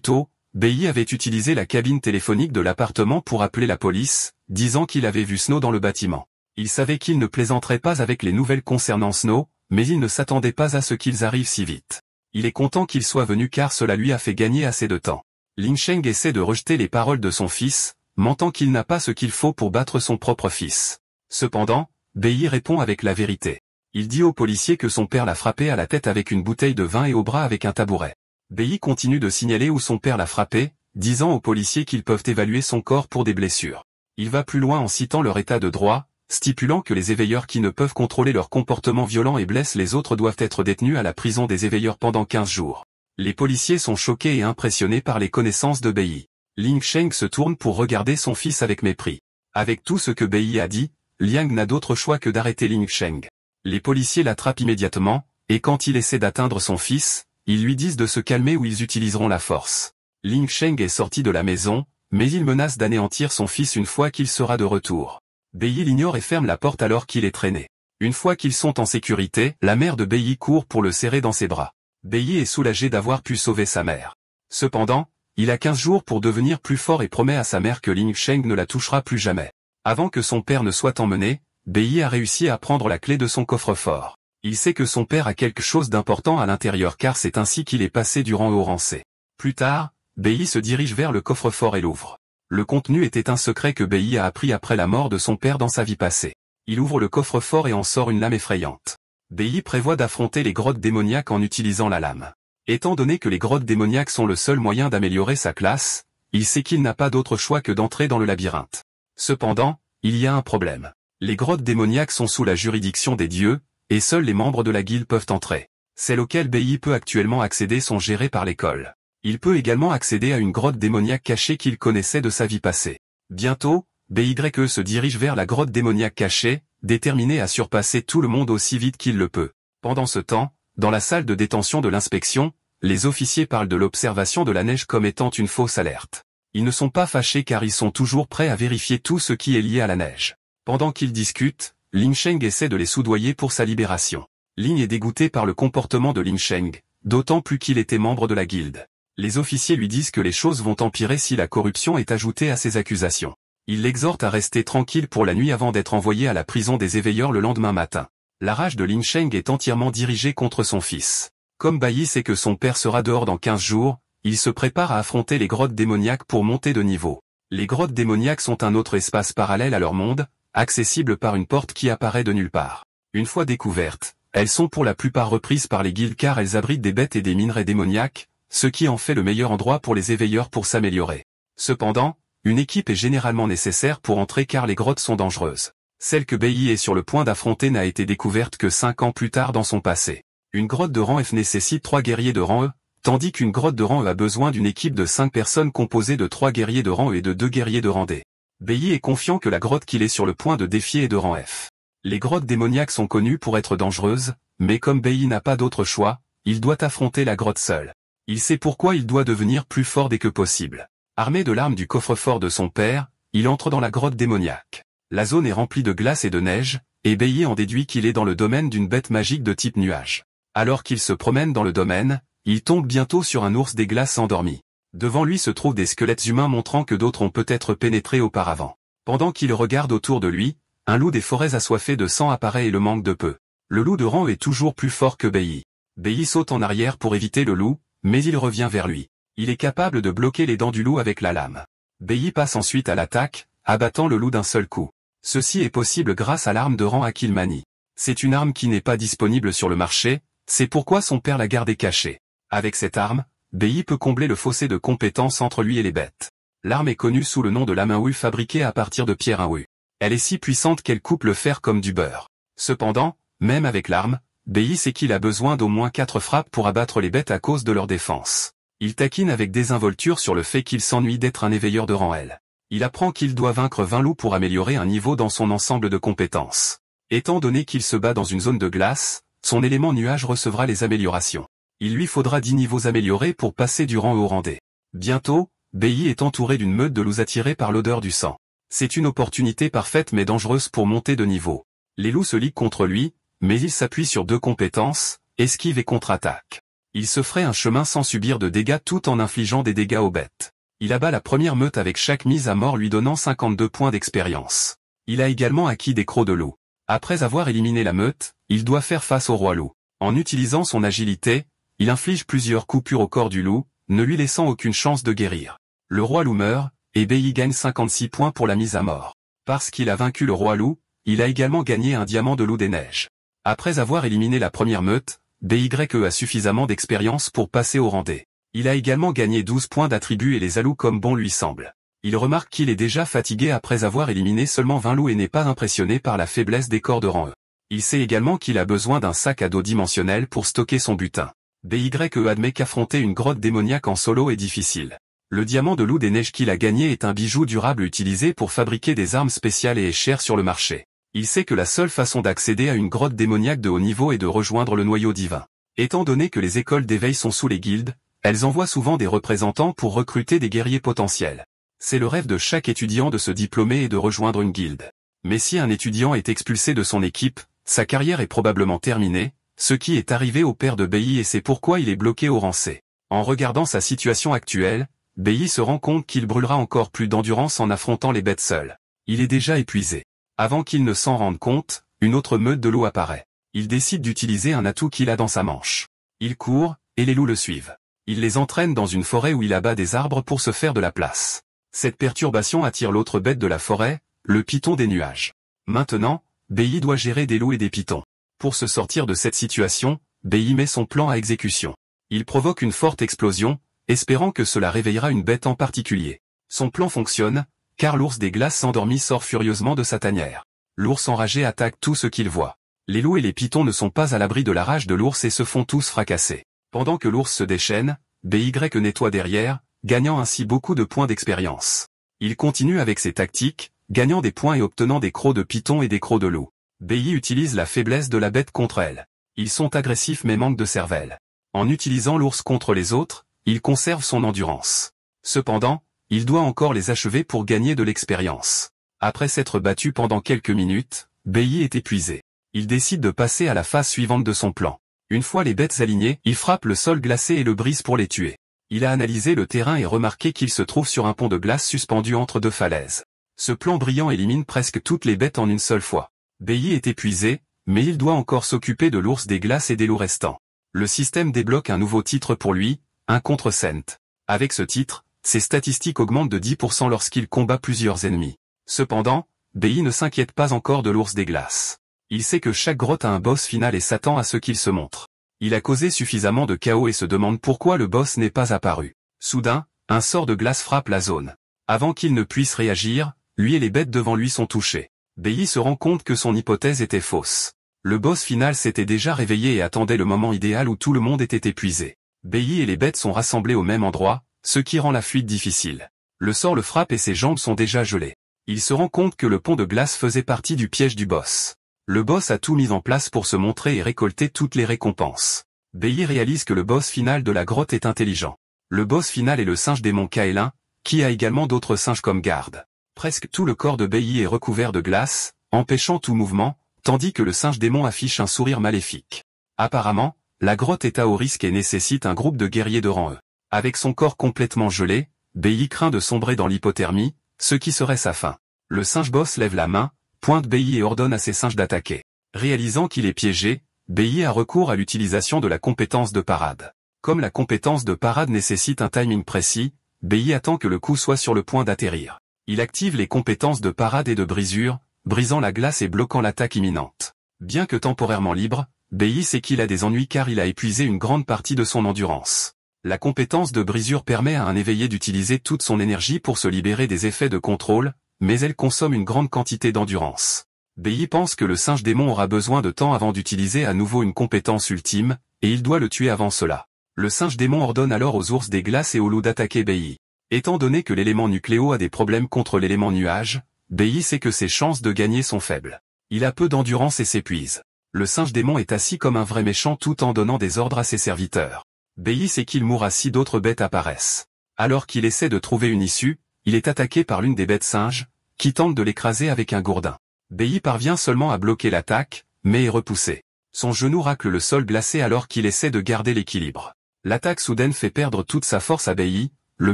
tôt, Bei avait utilisé la cabine téléphonique de l'appartement pour appeler la police, disant qu'il avait vu Snow dans le bâtiment. Il savait qu'il ne plaisanterait pas avec les nouvelles concernant Snow, mais il ne s'attendait pas à ce qu'ils arrivent si vite. Il est content qu'il soit venu car cela lui a fait gagner assez de temps. Ling Sheng essaie de rejeter les paroles de son fils, mentant qu'il n'a pas ce qu'il faut pour battre son propre fils. Cependant, Bei répond avec la vérité. Il dit au policier que son père l'a frappé à la tête avec une bouteille de vin et au bras avec un tabouret. Bei continue de signaler où son père l'a frappé, disant aux policiers qu'ils peuvent évaluer son corps pour des blessures. Il va plus loin en citant leur état de droit, stipulant que les éveilleurs qui ne peuvent contrôler leur comportement violent et blessent les autres doivent être détenus à la prison des éveilleurs pendant 15 jours. Les policiers sont choqués et impressionnés par les connaissances de Bei. Ling Sheng se tourne pour regarder son fils avec mépris. Avec tout ce que Bei a dit, Liang n'a d'autre choix que d'arrêter Ling Sheng. Les policiers l'attrapent immédiatement, et quand il essaie d'atteindre son fils, ils lui disent de se calmer ou ils utiliseront la force. Ling Sheng est sorti de la maison, mais il menace d'anéantir son fils une fois qu'il sera de retour. Bei l'ignore et ferme la porte alors qu'il est traîné. Une fois qu'ils sont en sécurité, la mère de Bei court pour le serrer dans ses bras. Bei est soulagé d'avoir pu sauver sa mère. Cependant, il a 15 jours pour devenir plus fort et promet à sa mère que Ling Sheng ne la touchera plus jamais. Avant que son père ne soit emmené, Bei a réussi à prendre la clé de son coffre-fort. Il sait que son père a quelque chose d'important à l'intérieur car c'est ainsi qu'il est passé du rang au rang C. Plus tard, Bei se dirige vers le coffre-fort et l'ouvre. Le contenu était un secret que Bei a appris après la mort de son père dans sa vie passée. Il ouvre le coffre-fort et en sort une lame effrayante. Bei prévoit d'affronter les grottes démoniaques en utilisant la lame. Étant donné que les grottes démoniaques sont le seul moyen d'améliorer sa classe, il sait qu'il n'a pas d'autre choix que d'entrer dans le labyrinthe. Cependant, il y a un problème. Les grottes démoniaques sont sous la juridiction des dieux, et seuls les membres de la guilde peuvent entrer. Celles auxquelles Bei peut actuellement accéder sont gérées par l'école. Il peut également accéder à une grotte démoniaque cachée qu'il connaissait de sa vie passée. Bientôt, BYE se dirige vers la grotte démoniaque cachée, déterminé à surpasser tout le monde aussi vite qu'il le peut. Pendant ce temps, dans la salle de détention de l'inspection, les officiers parlent de l'observation de la neige comme étant une fausse alerte. Ils ne sont pas fâchés car ils sont toujours prêts à vérifier tout ce qui est lié à la neige. Pendant qu'ils discutent, Lin Sheng essaie de les soudoyer pour sa libération. Lin est dégoûté par le comportement de Lin Sheng, d'autant plus qu'il était membre de la guilde. Les officiers lui disent que les choses vont empirer si la corruption est ajoutée à ses accusations. Ils l'exhortent à rester tranquille pour la nuit avant d'être envoyé à la prison des éveilleurs le lendemain matin. La rage de Lin Sheng est entièrement dirigée contre son fils. Comme Bai sait que son père sera dehors dans 15 jours, il se prépare à affronter les grottes démoniaques pour monter de niveau. Les grottes démoniaques sont un autre espace parallèle à leur monde, accessible par une porte qui apparaît de nulle part. Une fois découvertes, elles sont pour la plupart reprises par les guildes car elles abritent des bêtes et des minerais démoniaques, ce qui en fait le meilleur endroit pour les éveilleurs pour s'améliorer. Cependant, une équipe est généralement nécessaire pour entrer car les grottes sont dangereuses. Celle que Bai est sur le point d'affronter n'a été découverte que 5 ans plus tard dans son passé. Une grotte de rang F nécessite 3 guerriers de rang E, tandis qu'une grotte de rang E a besoin d'une équipe de 5 personnes composée de 3 guerriers de rang E et de 2 guerriers de rang D. Bai est confiant que la grotte qu'il est sur le point de défier est de rang F. Les grottes démoniaques sont connues pour être dangereuses, mais comme Bai n'a pas d'autre choix, il doit affronter la grotte seul. Il sait pourquoi il doit devenir plus fort dès que possible. Armé de l'arme du coffre-fort de son père, il entre dans la grotte démoniaque. La zone est remplie de glace et de neige, et Bai en déduit qu'il est dans le domaine d'une bête magique de type nuage. Alors qu'il se promène dans le domaine, il tombe bientôt sur un ours des glaces endormi. Devant lui se trouvent des squelettes humains montrant que d'autres ont peut-être pénétré auparavant. Pendant qu'il regarde autour de lui, un loup des forêts assoiffé de sang apparaît et le manque de peu. Le loup de rang est toujours plus fort que Bai. Bai saute en arrière pour éviter le loup, mais il revient vers lui. Il est capable de bloquer les dents du loup avec la lame. Bai passe ensuite à l'attaque, abattant le loup d'un seul coup. Ceci est possible grâce à l'arme de rang A qu'il manie. C'est une arme qui n'est pas disponible sur le marché, c'est pourquoi son père l'a gardée cachée. Avec cette arme, Bai peut combler le fossé de compétences entre lui et les bêtes. L'arme est connue sous le nom de lame Wu fabriquée à partir de pierre Wu. Elle est si puissante qu'elle coupe le fer comme du beurre. Cependant, même avec l'arme, Bai sait qu'il a besoin d'au moins 4 frappes pour abattre les bêtes à cause de leur défense. Il taquine avec désinvolture sur le fait qu'il s'ennuie d'être un éveilleur de rang L. Il apprend qu'il doit vaincre 20 loups pour améliorer un niveau dans son ensemble de compétences. Étant donné qu'il se bat dans une zone de glace, son élément nuage recevra les améliorations. Il lui faudra 10 niveaux améliorés pour passer du rang E au rang D. Bientôt, Bai est entouré d'une meute de loups attirés par l'odeur du sang. C'est une opportunité parfaite mais dangereuse pour monter de niveau. Les loups se liguent contre lui, mais il s'appuie sur 2 compétences, esquive et contre-attaque. Il se ferait un chemin sans subir de dégâts tout en infligeant des dégâts aux bêtes. Il abat la première meute avec chaque mise à mort lui donnant 52 points d'expérience. Il a également acquis des crocs de loup. Après avoir éliminé la meute, il doit faire face au roi loup. En utilisant son agilité, il inflige plusieurs coupures au corps du loup, ne lui laissant aucune chance de guérir. Le roi loup meurt, et Bai gagne 56 points pour la mise à mort. Parce qu'il a vaincu le roi loup, il a également gagné un diamant de loup des neiges. Après avoir éliminé la première meute, BYE a suffisamment d'expérience pour passer au rang D. Il a également gagné 12 points d'attribut et les allouts comme bon lui semble. Il remarque qu'il est déjà fatigué après avoir éliminé seulement 20 loups et n'est pas impressionné par la faiblesse des corps de rang E. Il sait également qu'il a besoin d'un sac à dos dimensionnel pour stocker son butin. BYE admet qu'affronter une grotte démoniaque en solo est difficile. Le diamant de loup des neiges qu'il a gagné est un bijou durable utilisé pour fabriquer des armes spéciales et est cher sur le marché. Il sait que la seule façon d'accéder à une grotte démoniaque de haut niveau est de rejoindre le noyau divin. Étant donné que les écoles d'éveil sont sous les guildes, elles envoient souvent des représentants pour recruter des guerriers potentiels. C'est le rêve de chaque étudiant de se diplômer et de rejoindre une guilde. Mais si un étudiant est expulsé de son équipe, sa carrière est probablement terminée, ce qui est arrivé au père de Bai et c'est pourquoi il est bloqué au rang C. En regardant sa situation actuelle, Bai se rend compte qu'il brûlera encore plus d'endurance en affrontant les bêtes seules. Il est déjà épuisé. Avant qu'il ne s'en rende compte, une autre meute de loups apparaît. Il décide d'utiliser un atout qu'il a dans sa manche. Il court, et les loups le suivent. Il les entraîne dans une forêt où il abat des arbres pour se faire de la place. Cette perturbation attire l'autre bête de la forêt, le python des nuages. Maintenant, Bai doit gérer des loups et des pythons. Pour se sortir de cette situation, Bai met son plan à exécution. Il provoque une forte explosion, espérant que cela réveillera une bête en particulier. Son plan fonctionne, car l'ours des glaces endormi sort furieusement de sa tanière. L'ours enragé attaque tout ce qu'il voit. Les loups et les pythons ne sont pas à l'abri de la rage de l'ours et se font tous fracasser. Pendant que l'ours se déchaîne, BY nettoie derrière, gagnant ainsi beaucoup de points d'expérience. Il continue avec ses tactiques, gagnant des points et obtenant des crocs de python et des crocs de loup. BY utilise la faiblesse de la bête contre elle. Ils sont agressifs mais manquent de cervelle. En utilisant l'ours contre les autres, il conserve son endurance. Cependant, il doit encore les achever pour gagner de l'expérience. Après s'être battu pendant quelques minutes, BY est épuisé. Il décide de passer à la phase suivante de son plan. Une fois les bêtes alignées, il frappe le sol glacé et le brise pour les tuer. Il a analysé le terrain et remarqué qu'il se trouve sur un pont de glace suspendu entre deux falaises. Ce plan brillant élimine presque toutes les bêtes en une seule fois. BY est épuisé, mais il doit encore s'occuper de l'ours des glaces et des loups restants. Le système débloque un nouveau titre pour lui, un contre-Cent. Avec ce titre, ses statistiques augmentent de 10% lorsqu'il combat plusieurs ennemis. Cependant, BY ne s'inquiète pas encore de l'ours des glaces. Il sait que chaque grotte a un boss final et s'attend à ce qu'il se montre. Il a causé suffisamment de chaos et se demande pourquoi le boss n'est pas apparu. Soudain, un sort de glace frappe la zone. Avant qu'il ne puisse réagir, lui et les bêtes devant lui sont touchés. BY se rend compte que son hypothèse était fausse. Le boss final s'était déjà réveillé et attendait le moment idéal où tout le monde était épuisé. BY et les bêtes sont rassemblés au même endroit, ce qui rend la fuite difficile. Le sort le frappe et ses jambes sont déjà gelées. Il se rend compte que le pont de glace faisait partie du piège du boss. Le boss a tout mis en place pour se montrer et récolter toutes les récompenses. BY réalise que le boss final de la grotte est intelligent. Le boss final est le singe démon Kaelin, qui a également d'autres singes comme garde. Presque tout le corps de BY est recouvert de glace, empêchant tout mouvement, tandis que le singe démon affiche un sourire maléfique. Apparemment, la grotte est à haut risque et nécessite un groupe de guerriers de rang E. Avec son corps complètement gelé, BY craint de sombrer dans l'hypothermie, ce qui serait sa fin. Le singe boss lève la main, pointe BY et ordonne à ses singes d'attaquer. Réalisant qu'il est piégé, BY a recours à l'utilisation de la compétence de parade. Comme la compétence de parade nécessite un timing précis, BY attend que le coup soit sur le point d'atterrir. Il active les compétences de parade et de brisure, brisant la glace et bloquant l'attaque imminente. Bien que temporairement libre, BY sait qu'il a des ennuis car il a épuisé une grande partie de son endurance. La compétence de brisure permet à un éveillé d'utiliser toute son énergie pour se libérer des effets de contrôle, mais elle consomme une grande quantité d'endurance. BY pense que le singe démon aura besoin de temps avant d'utiliser à nouveau une compétence ultime, et il doit le tuer avant cela. Le singe démon ordonne alors aux ours des glaces et aux loups d'attaquer BY. Étant donné que l'élément nucléo a des problèmes contre l'élément nuage, BY sait que ses chances de gagner sont faibles. Il a peu d'endurance et s'épuise. Le singe démon est assis comme un vrai méchant tout en donnant des ordres à ses serviteurs. BY sait qu'il mourra si d'autres bêtes apparaissent. Alors qu'il essaie de trouver une issue, il est attaqué par l'une des bêtes singes, qui tente de l'écraser avec un gourdin. BY parvient seulement à bloquer l'attaque, mais est repoussé. Son genou racle le sol glacé alors qu'il essaie de garder l'équilibre. L'attaque soudaine fait perdre toute sa force à BY, le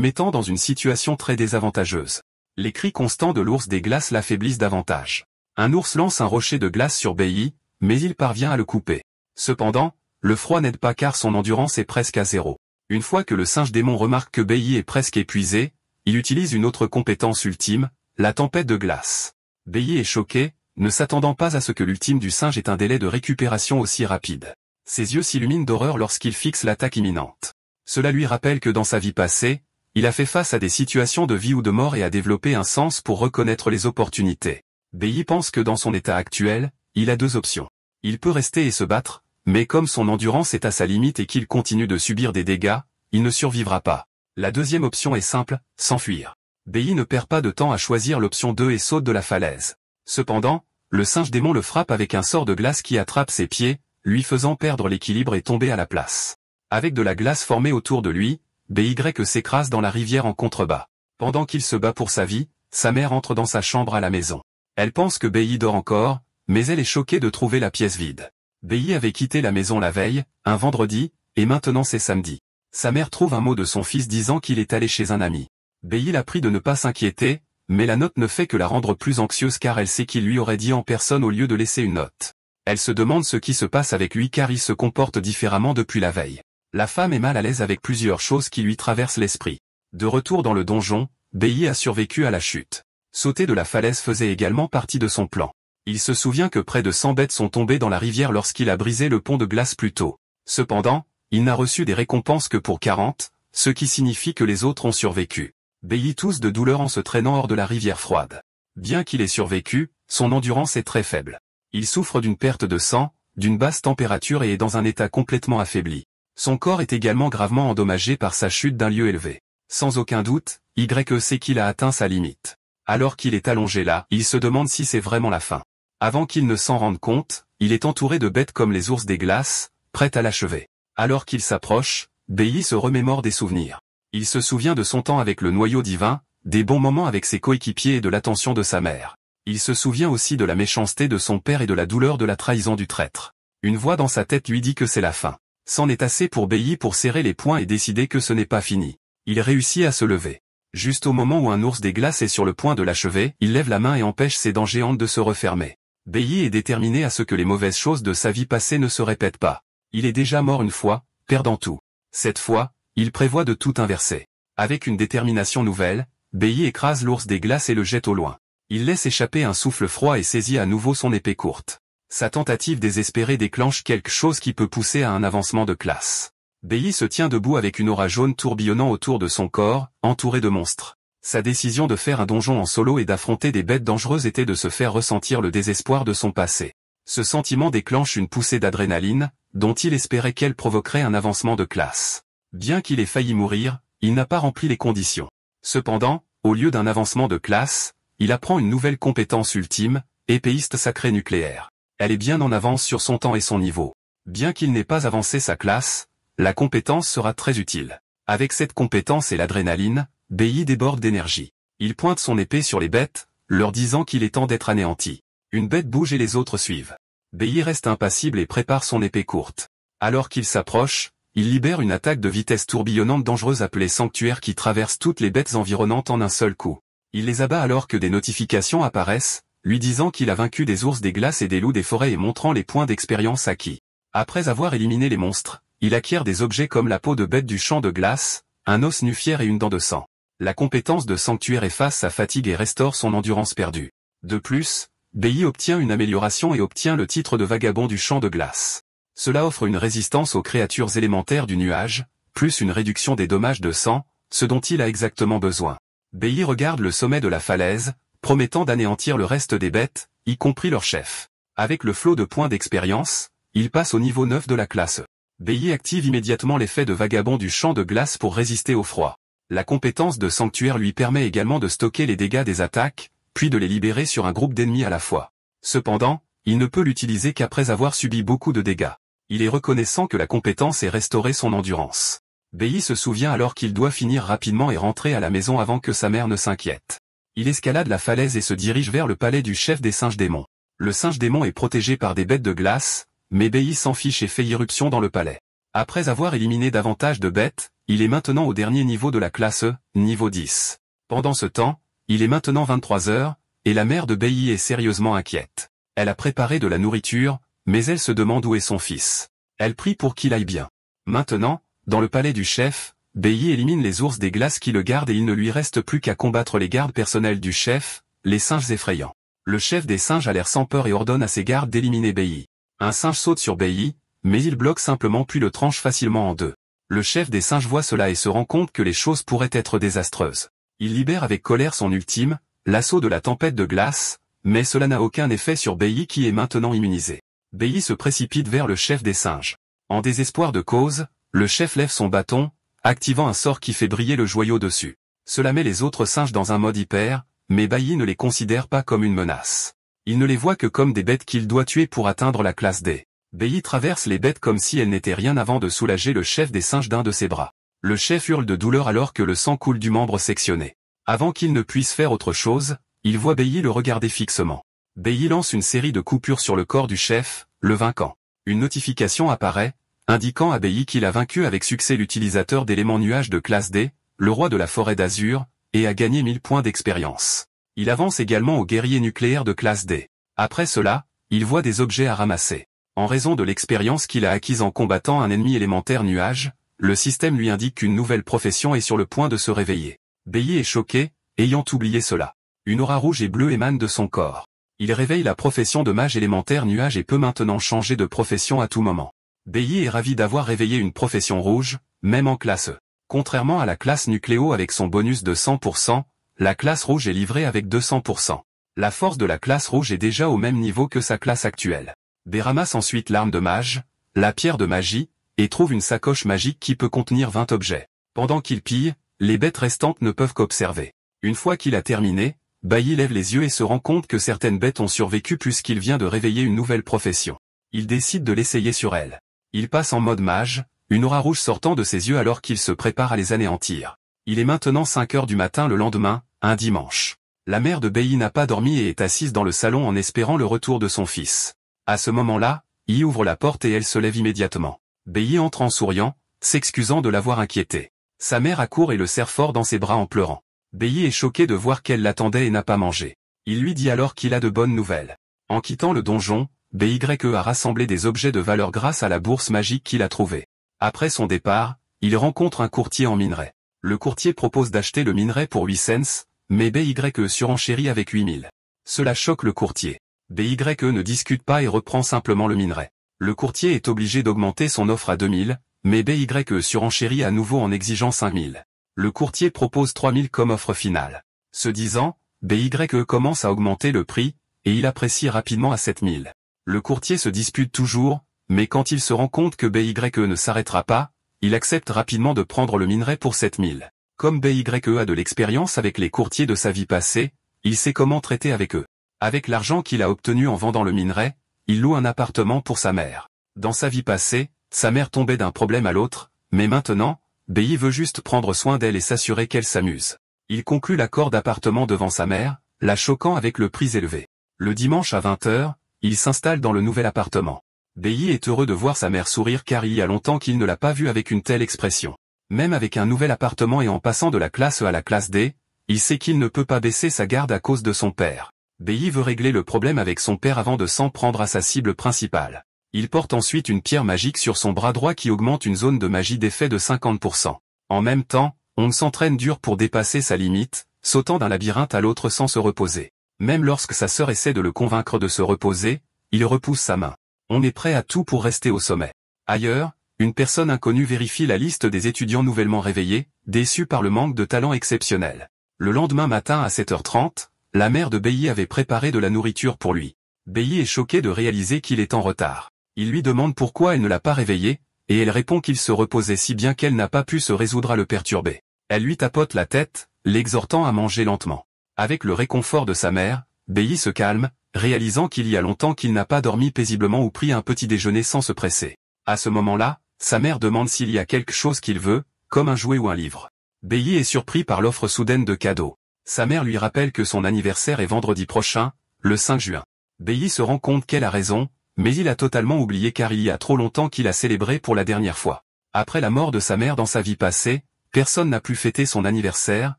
mettant dans une situation très désavantageuse. Les cris constants de l'ours des glaces l'affaiblissent davantage. Un ours lance un rocher de glace sur BY, mais il parvient à le couper. Cependant, le froid n'aide pas car son endurance est presque à zéro. Une fois que le singe démon remarque que BY est presque épuisé, il utilise une autre compétence ultime, la tempête de glace. BY est choqué, ne s'attendant pas à ce que l'ultime du singe ait un délai de récupération aussi rapide. Ses yeux s'illuminent d'horreur lorsqu'il fixe l'attaque imminente. Cela lui rappelle que dans sa vie passée, il a fait face à des situations de vie ou de mort et a développé un sens pour reconnaître les opportunités. BY pense que dans son état actuel, il a deux options. Il peut rester et se battre, mais comme son endurance est à sa limite et qu'il continue de subir des dégâts, il ne survivra pas. La deuxième option est simple, s'enfuir. BY ne perd pas de temps à choisir l'option 2 et saute de la falaise. Cependant, le singe démon le frappe avec un sort de glace qui attrape ses pieds, lui faisant perdre l'équilibre et tomber à la place. Avec de la glace formée autour de lui, BY s'écrase dans la rivière en contrebas. Pendant qu'il se bat pour sa vie, sa mère entre dans sa chambre à la maison. Elle pense que BY dort encore, mais elle est choquée de trouver la pièce vide. BY avait quitté la maison la veille, un vendredi, et maintenant c'est samedi. Sa mère trouve un mot de son fils disant qu'il est allé chez un ami. BY la prie de ne pas s'inquiéter, mais la note ne fait que la rendre plus anxieuse car elle sait qu'il lui aurait dit en personne au lieu de laisser une note. Elle se demande ce qui se passe avec lui car il se comporte différemment depuis la veille. La femme est mal à l'aise avec plusieurs choses qui lui traversent l'esprit. De retour dans le donjon, BY a survécu à la chute. Sauter de la falaise faisait également partie de son plan. Il se souvient que près de 100 bêtes sont tombées dans la rivière lorsqu'il a brisé le pont de glace plus tôt. Cependant, il n'a reçu des récompenses que pour 40, ce qui signifie que les autres ont survécu. BY tousse de douleur en se traînant hors de la rivière froide. Bien qu'il ait survécu, son endurance est très faible. Il souffre d'une perte de sang, d'une basse température et est dans un état complètement affaibli. Son corps est également gravement endommagé par sa chute d'un lieu élevé. Sans aucun doute, YE sait qu'il a atteint sa limite. Alors qu'il est allongé là, il se demande si c'est vraiment la fin. Avant qu'il ne s'en rende compte, il est entouré de bêtes comme les ours des glaces, prêtes à l'achever. Alors qu'il s'approche, Bei se remémore des souvenirs. Il se souvient de son temps avec le noyau divin, des bons moments avec ses coéquipiers et de l'attention de sa mère. Il se souvient aussi de la méchanceté de son père et de la douleur de la trahison du traître. Une voix dans sa tête lui dit que c'est la fin. C'en est assez pour Bei pour serrer les poings et décider que ce n'est pas fini. Il réussit à se lever. Juste au moment où un ours des glaces est sur le point de l'achever, il lève la main et empêche ses dents géantes de se refermer. Bei est déterminé à ce que les mauvaises choses de sa vie passée ne se répètent pas. Il est déjà mort une fois, perdant tout. Cette fois, il prévoit de tout inverser. Avec une détermination nouvelle, Bei écrase l'ours des glaces et le jette au loin. Il laisse échapper un souffle froid et saisit à nouveau son épée courte. Sa tentative désespérée déclenche quelque chose qui peut pousser à un avancement de classe. Bei se tient debout avec une aura jaune tourbillonnant autour de son corps, entouré de monstres. Sa décision de faire un donjon en solo et d'affronter des bêtes dangereuses était de se faire ressentir le désespoir de son passé. Ce sentiment déclenche une poussée d'adrénaline, dont il espérait qu'elle provoquerait un avancement de classe. Bien qu'il ait failli mourir, il n'a pas rempli les conditions. Cependant, au lieu d'un avancement de classe, il apprend une nouvelle compétence ultime, épéiste sacré nucléaire. Elle est bien en avance sur son temps et son niveau. Bien qu'il n'ait pas avancé sa classe, la compétence sera très utile. Avec cette compétence et l'adrénaline, Bei déborde d'énergie. Il pointe son épée sur les bêtes, leur disant qu'il est temps d'être anéanti. Une bête bouge et les autres suivent. Bei reste impassible et prépare son épée courte. Alors qu'il s'approche, il libère une attaque de vitesse tourbillonnante dangereuse appelée Sanctuaire qui traverse toutes les bêtes environnantes en un seul coup. Il les abat alors que des notifications apparaissent, lui disant qu'il a vaincu des ours des glaces et des loups des forêts et montrant les points d'expérience acquis. Après avoir éliminé les monstres, il acquiert des objets comme la peau de bête du champ de glace, un os nufière et une dent de sang. La compétence de Sanctuaire efface sa fatigue et restaure son endurance perdue. De plus, Bei obtient une amélioration et obtient le titre de vagabond du champ de glace. Cela offre une résistance aux créatures élémentaires du nuage, plus une réduction des dommages de sang, ce dont il a exactement besoin. Bei regarde le sommet de la falaise, promettant d'anéantir le reste des bêtes, y compris leur chef. Avec le flot de points d'expérience, il passe au niveau 9 de la classe. Bei active immédiatement l'effet de vagabond du champ de glace pour résister au froid. La compétence de Sanctuaire lui permet également de stocker les dégâts des attaques, puis de les libérer sur un groupe d'ennemis à la fois. Cependant, il ne peut l'utiliser qu'après avoir subi beaucoup de dégâts. Il est reconnaissant que la compétence ait restauré son endurance. Bei se souvient alors qu'il doit finir rapidement et rentrer à la maison avant que sa mère ne s'inquiète. Il escalade la falaise et se dirige vers le palais du chef des singes démons. Le singe démon est protégé par des bêtes de glace, mais Bei s'en fiche et fait irruption dans le palais. Après avoir éliminé davantage de bêtes, il est maintenant au dernier niveau de la classe E, niveau 10. Pendant ce temps, il est maintenant 23 heures, et la mère de Bei est sérieusement inquiète. Elle a préparé de la nourriture, mais elle se demande où est son fils. Elle prie pour qu'il aille bien. Maintenant, dans le palais du chef, Bei élimine les ours des glaces qui le gardent et il ne lui reste plus qu'à combattre les gardes personnels du chef, les singes effrayants. Le chef des singes a l'air sans peur et ordonne à ses gardes d'éliminer Bei. Un singe saute sur Bei, mais il bloque simplement puis le tranche facilement en deux. Le chef des singes voit cela et se rend compte que les choses pourraient être désastreuses. Il libère avec colère son ultime, l'assaut de la tempête de glace, mais cela n'a aucun effet sur Bei qui est maintenant immunisé. Bei se précipite vers le chef des singes. En désespoir de cause, le chef lève son bâton, activant un sort qui fait briller le joyau dessus. Cela met les autres singes dans un mode hyper, mais Bei ne les considère pas comme une menace. Il ne les voit que comme des bêtes qu'il doit tuer pour atteindre la classe D. Bei traverse les bêtes comme si elles n'étaient rien avant de soulager le chef des singes d'un de ses bras. Le chef hurle de douleur alors que le sang coule du membre sectionné. Avant qu'il ne puisse faire autre chose, il voit Bei le regarder fixement. Bei lance une série de coupures sur le corps du chef, le vainquant. Une notification apparaît, indiquant à Bei qu'il a vaincu avec succès l'utilisateur d'éléments nuages de classe D, le roi de la forêt d'Azur, et a gagné 1000 points d'expérience. Il avance également au guerrier nucléaire de classe D. Après cela, il voit des objets à ramasser. En raison de l'expérience qu'il a acquise en combattant un ennemi élémentaire nuage, le système lui indique qu'une nouvelle profession est sur le point de se réveiller. Bei est choqué, ayant oublié cela. Une aura rouge et bleue émane de son corps. Il réveille la profession de mage élémentaire nuage et peut maintenant changer de profession à tout moment. Bei est ravi d'avoir réveillé une profession rouge, même en classe E. Contrairement à la classe nucléo avec son bonus de 100%, la classe rouge est livrée avec 200%. La force de la classe rouge est déjà au même niveau que sa classe actuelle. Bei ramasse ensuite l'arme de mage, la pierre de magie, et trouve une sacoche magique qui peut contenir 20 objets. Pendant qu'il pille, les bêtes restantes ne peuvent qu'observer. Une fois qu'il a terminé, Bailly lève les yeux et se rend compte que certaines bêtes ont survécu puisqu'il vient de réveiller une nouvelle profession. Il décide de l'essayer sur elles. Il passe en mode mage, une aura rouge sortant de ses yeux alors qu'il se prépare à les anéantir. Il est maintenant 5 heures du matin le lendemain, un dimanche. La mère de Bailly n'a pas dormi et est assise dans le salon en espérant le retour de son fils. À ce moment-là, Yi ouvre la porte et elle se lève immédiatement. Bailly entre en souriant, s'excusant de l'avoir inquiété. Sa mère accourt et le serre fort dans ses bras en pleurant. Bailly est choqué de voir qu'elle l'attendait et n'a pas mangé. Il lui dit alors qu'il a de bonnes nouvelles. En quittant le donjon, BYE a rassemblé des objets de valeur grâce à la bourse magique qu'il a trouvée. Après son départ, il rencontre un courtier en minerai. Le courtier propose d'acheter le minerai pour 8 cents, mais BYE surenchérit avec 8000. Cela choque le courtier. BYE ne discute pas et reprend simplement le minerai. Le courtier est obligé d'augmenter son offre à 2000, mais BYE surenchérit à nouveau en exigeant 5000. Le courtier propose 3000 comme offre finale. Ce disant, BYE commence à augmenter le prix, et il apprécie rapidement à 7000. Le courtier se dispute toujours, mais quand il se rend compte que BYE ne s'arrêtera pas, il accepte rapidement de prendre le minerai pour 7000. Comme BYE a de l'expérience avec les courtiers de sa vie passée, il sait comment traiter avec eux. Avec l'argent qu'il a obtenu en vendant le minerai, il loue un appartement pour sa mère. Dans sa vie passée, sa mère tombait d'un problème à l'autre, mais maintenant, BYE veut juste prendre soin d'elle et s'assurer qu'elle s'amuse. Il conclut l'accord d'appartement devant sa mère, la choquant avec le prix élevé. Le dimanche à 20 h, il s'installe dans le nouvel appartement. BYE est heureux de voir sa mère sourire car il y a longtemps qu'il ne l'a pas vue avec une telle expression. Même avec un nouvel appartement et en passant de la classe E à la classe D, il sait qu'il ne peut pas baisser sa garde à cause de son père. BYE veut régler le problème avec son père avant de s'en prendre à sa cible principale. Il porte ensuite une pierre magique sur son bras droit qui augmente une zone de magie d'effet de 50%. En même temps, on s'entraîne dur pour dépasser sa limite, sautant d'un labyrinthe à l'autre sans se reposer. Même lorsque sa sœur essaie de le convaincre de se reposer, il repousse sa main. On est prêt à tout pour rester au sommet. Ailleurs, une personne inconnue vérifie la liste des étudiants nouvellement réveillés, déçus par le manque de talent exceptionnel. Le lendemain matin à 7h30, la mère de BYE avait préparé de la nourriture pour lui. BYE est choqué de réaliser qu'il est en retard. Il lui demande pourquoi elle ne l'a pas réveillé, et elle répond qu'il se reposait si bien qu'elle n'a pas pu se résoudre à le perturber. Elle lui tapote la tête, l'exhortant à manger lentement. Avec le réconfort de sa mère, BYE se calme, réalisant qu'il y a longtemps qu'il n'a pas dormi paisiblement ou pris un petit déjeuner sans se presser. À ce moment-là, sa mère demande s'il y a quelque chose qu'il veut, comme un jouet ou un livre. BYE est surpris par l'offre soudaine de cadeaux. Sa mère lui rappelle que son anniversaire est vendredi prochain, le 5 juin. BYE se rend compte qu'elle a raison, mais il a totalement oublié car il y a trop longtemps qu'il a célébré pour la dernière fois. Après la mort de sa mère dans sa vie passée, personne n'a pu fêter son anniversaire,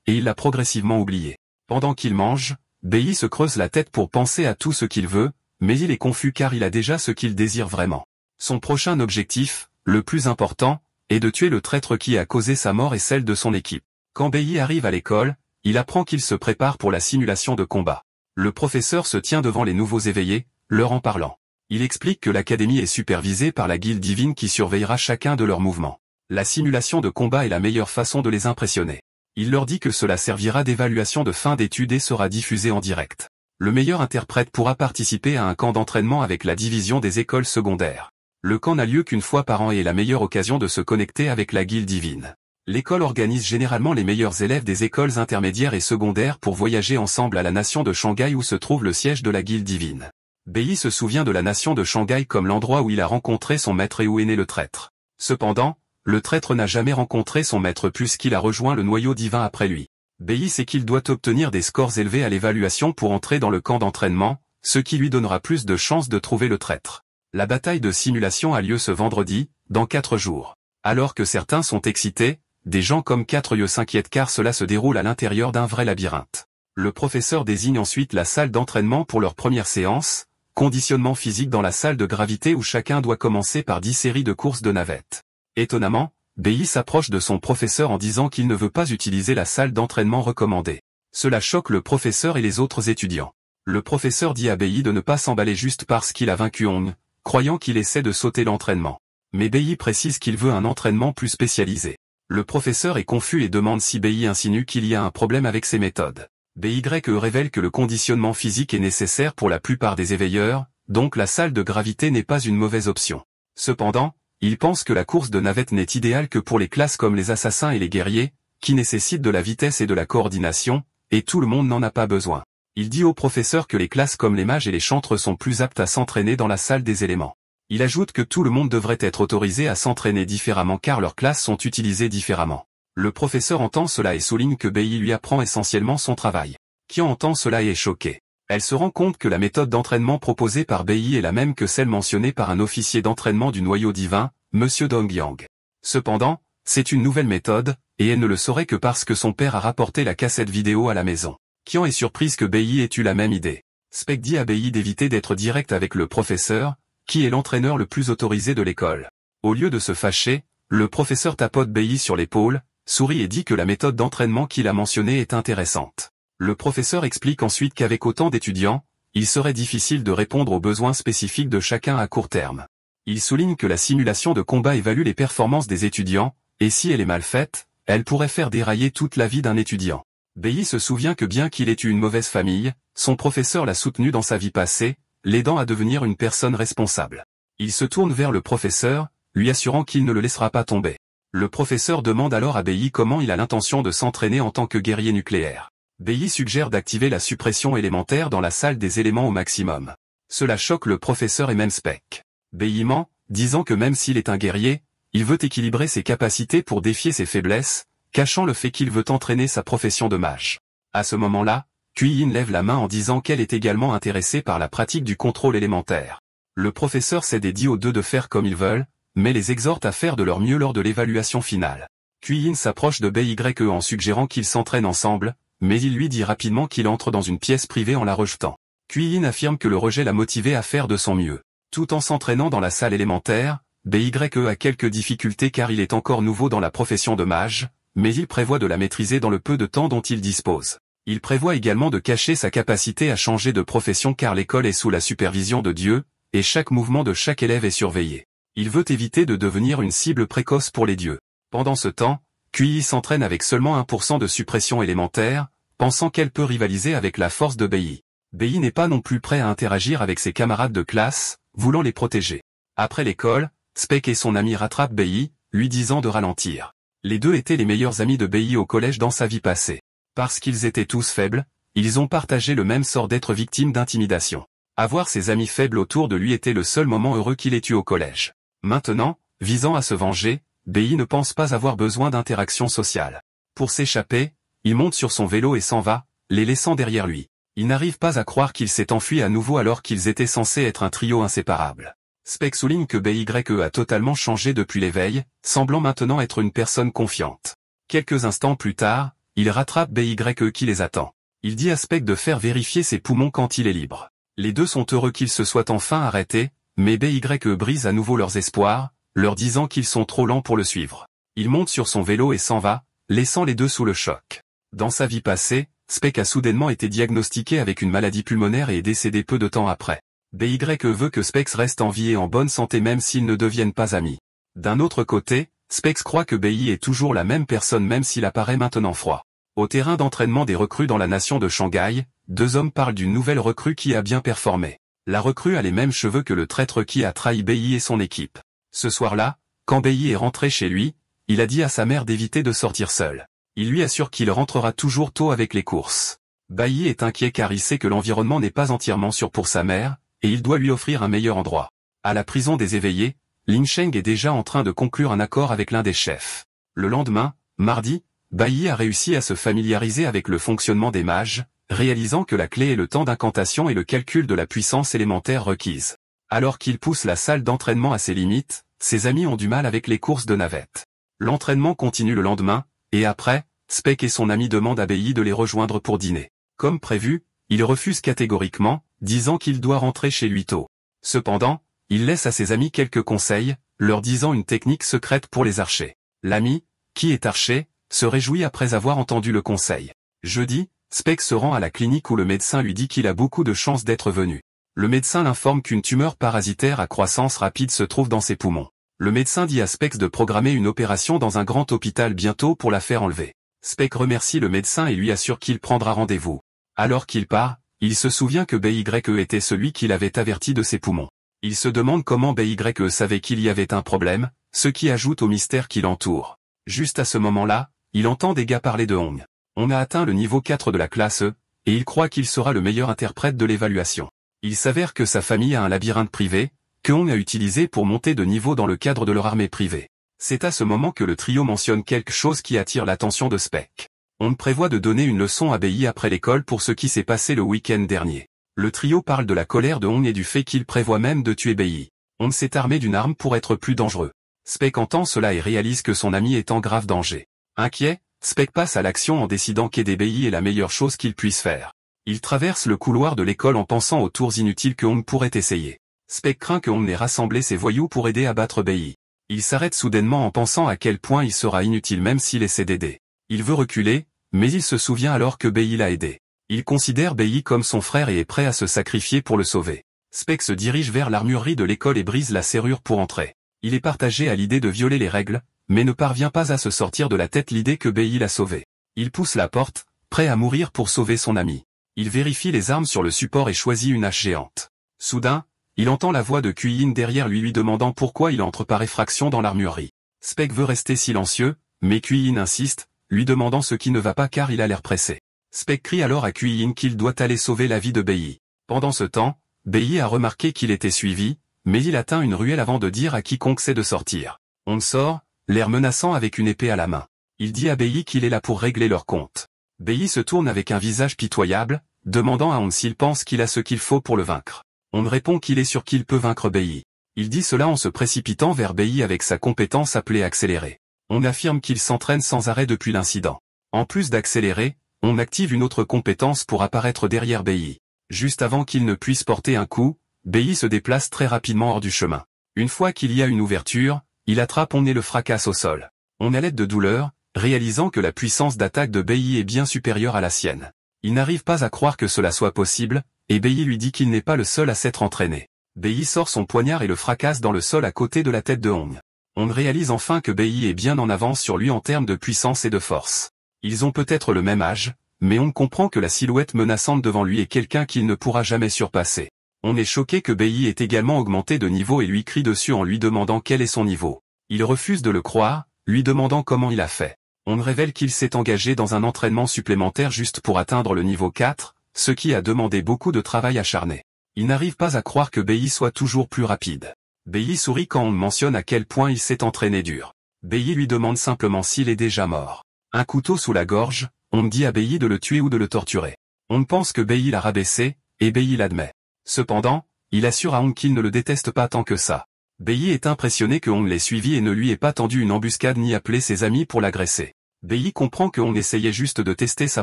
et il l'a progressivement oublié. Pendant qu'il mange, BYE se creuse la tête pour penser à tout ce qu'il veut, mais il est confus car il a déjà ce qu'il désire vraiment. Son prochain objectif, le plus important, est de tuer le traître qui a causé sa mort et celle de son équipe. Quand BYE arrive à l'école, il apprend qu'il se prépare pour la simulation de combat. Le professeur se tient devant les nouveaux éveillés, leur en parlant. Il explique que l'académie est supervisée par la guilde divine qui surveillera chacun de leurs mouvements. La simulation de combat est la meilleure façon de les impressionner. Il leur dit que cela servira d'évaluation de fin d'études et sera diffusé en direct. Le meilleur interprète pourra participer à un camp d'entraînement avec la division des écoles secondaires. Le camp n'a lieu qu'une fois par an et est la meilleure occasion de se connecter avec la guilde divine. L'école organise généralement les meilleurs élèves des écoles intermédiaires et secondaires pour voyager ensemble à la nation de Shanghai où se trouve le siège de la guilde divine. BYE se souvient de la nation de Shanghai comme l'endroit où il a rencontré son maître et où est né le traître. Cependant, le traître n'a jamais rencontré son maître puisqu'il a rejoint le noyau divin après lui. BYE sait qu'il doit obtenir des scores élevés à l'évaluation pour entrer dans le camp d'entraînement, ce qui lui donnera plus de chances de trouver le traître. La bataille de simulation a lieu ce vendredi, dans 4 jours. Alors que certains sont excités, des gens comme 4 s'inquiètent car cela se déroule à l'intérieur d'un vrai labyrinthe. Le professeur désigne ensuite la salle d'entraînement pour leur première séance, conditionnement physique dans la salle de gravité où chacun doit commencer par 10 séries de courses de navettes. Étonnamment, BYE s'approche de son professeur en disant qu'il ne veut pas utiliser la salle d'entraînement recommandée. Cela choque le professeur et les autres étudiants. Le professeur dit à BYE de ne pas s'emballer juste parce qu'il a vaincu Hong, croyant qu'il essaie de sauter l'entraînement. Mais BYE précise qu'il veut un entraînement plus spécialisé. Le professeur est confus et demande si BYE insinue qu'il y a un problème avec ses méthodes. BYE révèle que le conditionnement physique est nécessaire pour la plupart des éveilleurs, donc la salle de gravité n'est pas une mauvaise option. Cependant, il pense que la course de navette n'est idéale que pour les classes comme les assassins et les guerriers, qui nécessitent de la vitesse et de la coordination, et tout le monde n'en a pas besoin. Il dit au professeur que les classes comme les mages et les chantres sont plus aptes à s'entraîner dans la salle des éléments. Il ajoute que tout le monde devrait être autorisé à s'entraîner différemment car leurs classes sont utilisées différemment. Le professeur entend cela et souligne que Bei lui apprend essentiellement son travail. Qian entend cela et est choquée. Elle se rend compte que la méthode d'entraînement proposée par Bei est la même que celle mentionnée par un officier d'entraînement du noyau divin, Monsieur Dongyang. Cependant, c'est une nouvelle méthode, et elle ne le saurait que parce que son père a rapporté la cassette vidéo à la maison. Qian est surprise que Bei ait eu la même idée. Spec dit à Bei d'éviter d'être direct avec le professeur, qui est l'entraîneur le plus autorisé de l'école. Au lieu de se fâcher, le professeur tapote Bei sur l'épaule, sourit et dit que la méthode d'entraînement qu'il a mentionnée est intéressante. Le professeur explique ensuite qu'avec autant d'étudiants, il serait difficile de répondre aux besoins spécifiques de chacun à court terme. Il souligne que la simulation de combat évalue les performances des étudiants, et si elle est mal faite, elle pourrait faire dérailler toute la vie d'un étudiant. Bei se souvient que bien qu'il ait eu une mauvaise famille, son professeur l'a soutenu dans sa vie passée, l'aidant à devenir une personne responsable. Il se tourne vers le professeur, lui assurant qu'il ne le laissera pas tomber. Le professeur demande alors à Bei comment il a l'intention de s'entraîner en tant que guerrier nucléaire. Bei suggère d'activer la suppression élémentaire dans la salle des éléments au maximum. Cela choque le professeur et même Spec. Bei ment, disant que même s'il est un guerrier, il veut équilibrer ses capacités pour défier ses faiblesses, cachant le fait qu'il veut entraîner sa profession de mage. À ce moment-là, Qian lève la main en disant qu'elle est également intéressée par la pratique du contrôle élémentaire. Le professeur cède et dit aux deux de faire comme ils veulent, mais les exhorte à faire de leur mieux lors de l'évaluation finale. Qian s'approche de Bei en suggérant qu'ils s'entraînent ensemble, mais il lui dit rapidement qu'il entre dans une pièce privée en la rejetant. Qian affirme que le rejet l'a motivé à faire de son mieux. Tout en s'entraînant dans la salle élémentaire, Bei a quelques difficultés car il est encore nouveau dans la profession de mage, mais il prévoit de la maîtriser dans le peu de temps dont il dispose. Il prévoit également de cacher sa capacité à changer de profession car l'école est sous la supervision de Dieu, et chaque mouvement de chaque élève est surveillé. Il veut éviter de devenir une cible précoce pour les dieux. Pendant ce temps, Qian s'entraîne avec seulement 1% de suppression élémentaire, pensant qu'elle peut rivaliser avec la force de Bei. Bei n'est pas non plus prêt à interagir avec ses camarades de classe, voulant les protéger. Après l'école, Spec et son ami rattrapent Bei, lui disant de ralentir. Les deux étaient les meilleurs amis de Bei au collège dans sa vie passée. Parce qu'ils étaient tous faibles, ils ont partagé le même sort d'être victimes d'intimidation. Avoir ses amis faibles autour de lui était le seul moment heureux qu'il ait eu au collège. Maintenant, visant à se venger, Bei ne pense pas avoir besoin d'interaction sociale. Pour s'échapper, il monte sur son vélo et s'en va, les laissant derrière lui. Il n'arrive pas à croire qu'il s'est enfui à nouveau alors qu'ils étaient censés être un trio inséparable. Spec souligne que Bei a totalement changé depuis l'éveil, semblant maintenant être une personne confiante. Quelques instants plus tard, il rattrape Bei qui les attend. Il dit à Spec de faire vérifier ses poumons quand il est libre. Les deux sont heureux qu'ils se soient enfin arrêtés, mais Bei brise à nouveau leurs espoirs, leur disant qu'ils sont trop lents pour le suivre. Il monte sur son vélo et s'en va, laissant les deux sous le choc. Dans sa vie passée, Spec a soudainement été diagnostiqué avec une maladie pulmonaire et est décédé peu de temps après. Bei veut que Specs reste en vie et en bonne santé même s'ils ne deviennent pas amis. D'un autre côté, Specs croit que Bei est toujours la même personne même s'il apparaît maintenant froid. Au terrain d'entraînement des recrues dans la nation de Shanghai, deux hommes parlent d'une nouvelle recrue qui a bien performé. La recrue a les mêmes cheveux que le traître qui a trahi Bei et son équipe. Ce soir-là, quand Bei est rentré chez lui, il a dit à sa mère d'éviter de sortir seul. Il lui assure qu'il rentrera toujours tôt avec les courses. Bei est inquiet car il sait que l'environnement n'est pas entièrement sûr pour sa mère, et il doit lui offrir un meilleur endroit. À la prison des éveillés, Lin Sheng est déjà en train de conclure un accord avec l'un des chefs. Le lendemain, mardi, Bei a réussi à se familiariser avec le fonctionnement des mages, réalisant que la clé est le temps d'incantation et le calcul de la puissance élémentaire requise. Alors qu'il pousse la salle d'entraînement à ses limites, ses amis ont du mal avec les courses de navette. L'entraînement continue le lendemain, et après, Spec et son ami demandent à Bei de les rejoindre pour dîner. Comme prévu, il refuse catégoriquement, disant qu'il doit rentrer chez lui tôt. Cependant, il laisse à ses amis quelques conseils, leur disant une technique secrète pour les archers. L'ami, qui est archer, se réjouit après avoir entendu le conseil. Jeudi, Spec se rend à la clinique où le médecin lui dit qu'il a beaucoup de chances d'être venu. Le médecin l'informe qu'une tumeur parasitaire à croissance rapide se trouve dans ses poumons. Le médecin dit à Spec de programmer une opération dans un grand hôpital bientôt pour la faire enlever. Spec remercie le médecin et lui assure qu'il prendra rendez-vous. Alors qu'il part, il se souvient que Bei était celui qui l'avait averti de ses poumons. Il se demande comment BY savait qu'il y avait un problème, ce qui ajoute au mystère qui l'entoure. Juste à ce moment-là, il entend des gars parler de Hong. On a atteint le niveau 4 de la classe E, et il croit qu'il sera le meilleur interprète de l'évaluation. Il s'avère que sa famille a un labyrinthe privé, que Hong a utilisé pour monter de niveau dans le cadre de leur armée privée. C'est à ce moment que le trio mentionne quelque chose qui attire l'attention de Spec. On prévoit de donner une leçon à BY après l'école pour ce qui s'est passé le week-end dernier. Le trio parle de la colère de Hong et du fait qu'il prévoit même de tuer BY. Hong s'est armé d'une arme pour être plus dangereux. Spec entend cela et réalise que son ami est en grave danger. Inquiet, Spec passe à l'action en décidant qu'aider BY est la meilleure chose qu'il puisse faire. Il traverse le couloir de l'école en pensant aux tours inutiles que Hong pourrait essayer. Spec craint que Hong n'ait rassemblé ses voyous pour aider à battre BY. Il s'arrête soudainement en pensant à quel point il sera inutile même s'il essaie d'aider. Il veut reculer, mais il se souvient alors que BY l'a aidé. Il considère BY comme son frère et est prêt à se sacrifier pour le sauver. Spec se dirige vers l'armurerie de l'école et brise la serrure pour entrer. Il est partagé à l'idée de violer les règles, mais ne parvient pas à se sortir de la tête l'idée que BY l'a sauvé. Il pousse la porte, prêt à mourir pour sauver son ami. Il vérifie les armes sur le support et choisit une hache géante. Soudain, il entend la voix de Kuyin derrière lui demandant pourquoi il entre par effraction dans l'armurerie. Spec veut rester silencieux, mais Kuyin insiste, lui demandant ce qui ne va pas car il a l'air pressé. Spec crie alors à Kuyin qu'il doit aller sauver la vie de BY. Pendant ce temps, BY a remarqué qu'il était suivi, mais il atteint une ruelle avant de dire à quiconque c'est de sortir. On sort, l'air menaçant avec une épée à la main. Il dit à BY qu'il est là pour régler leur compte. BY se tourne avec un visage pitoyable, demandant à Hong s'il pense qu'il a ce qu'il faut pour le vaincre. On répond qu'il est sûr qu'il peut vaincre BY. Il dit cela en se précipitant vers BY avec sa compétence appelée accélérer. On affirme qu'il s'entraîne sans arrêt depuis l'incident. En plus d'accélérer, on active une autre compétence pour apparaître derrière BY. Juste avant qu'il ne puisse porter un coup, BY se déplace très rapidement hors du chemin. Une fois qu'il y a une ouverture, il attrape Hong et le fracasse au sol. On a l'aide de douleur, réalisant que la puissance d'attaque de BY est bien supérieure à la sienne. Il n'arrive pas à croire que cela soit possible, et BY lui dit qu'il n'est pas le seul à s'être entraîné. BY sort son poignard et le fracasse dans le sol à côté de la tête de Hong. On réalise enfin que BY est bien en avance sur lui en termes de puissance et de force. Ils ont peut-être le même âge, mais on comprend que la silhouette menaçante devant lui est quelqu'un qu'il ne pourra jamais surpasser. On est choqué que BY ait également augmenté de niveau et lui crie dessus en lui demandant quel est son niveau. Il refuse de le croire, lui demandant comment il a fait. On révèle qu'il s'est engagé dans un entraînement supplémentaire juste pour atteindre le niveau 4, ce qui a demandé beaucoup de travail acharné. Il n'arrive pas à croire que BY soit toujours plus rapide. BY sourit quand on mentionne à quel point il s'est entraîné dur. BY lui demande simplement s'il est déjà mort. Un couteau sous la gorge, on dit à BY de le tuer ou de le torturer. On pense que BY l'a rabaissé, et BY l'admet. Cependant, il assure à Hong qu'il ne le déteste pas tant que ça. BY est impressionné que Hong l'ait suivi et ne lui ait pas tendu une embuscade ni appelé ses amis pour l'agresser. BY comprend que Hong essayait juste de tester sa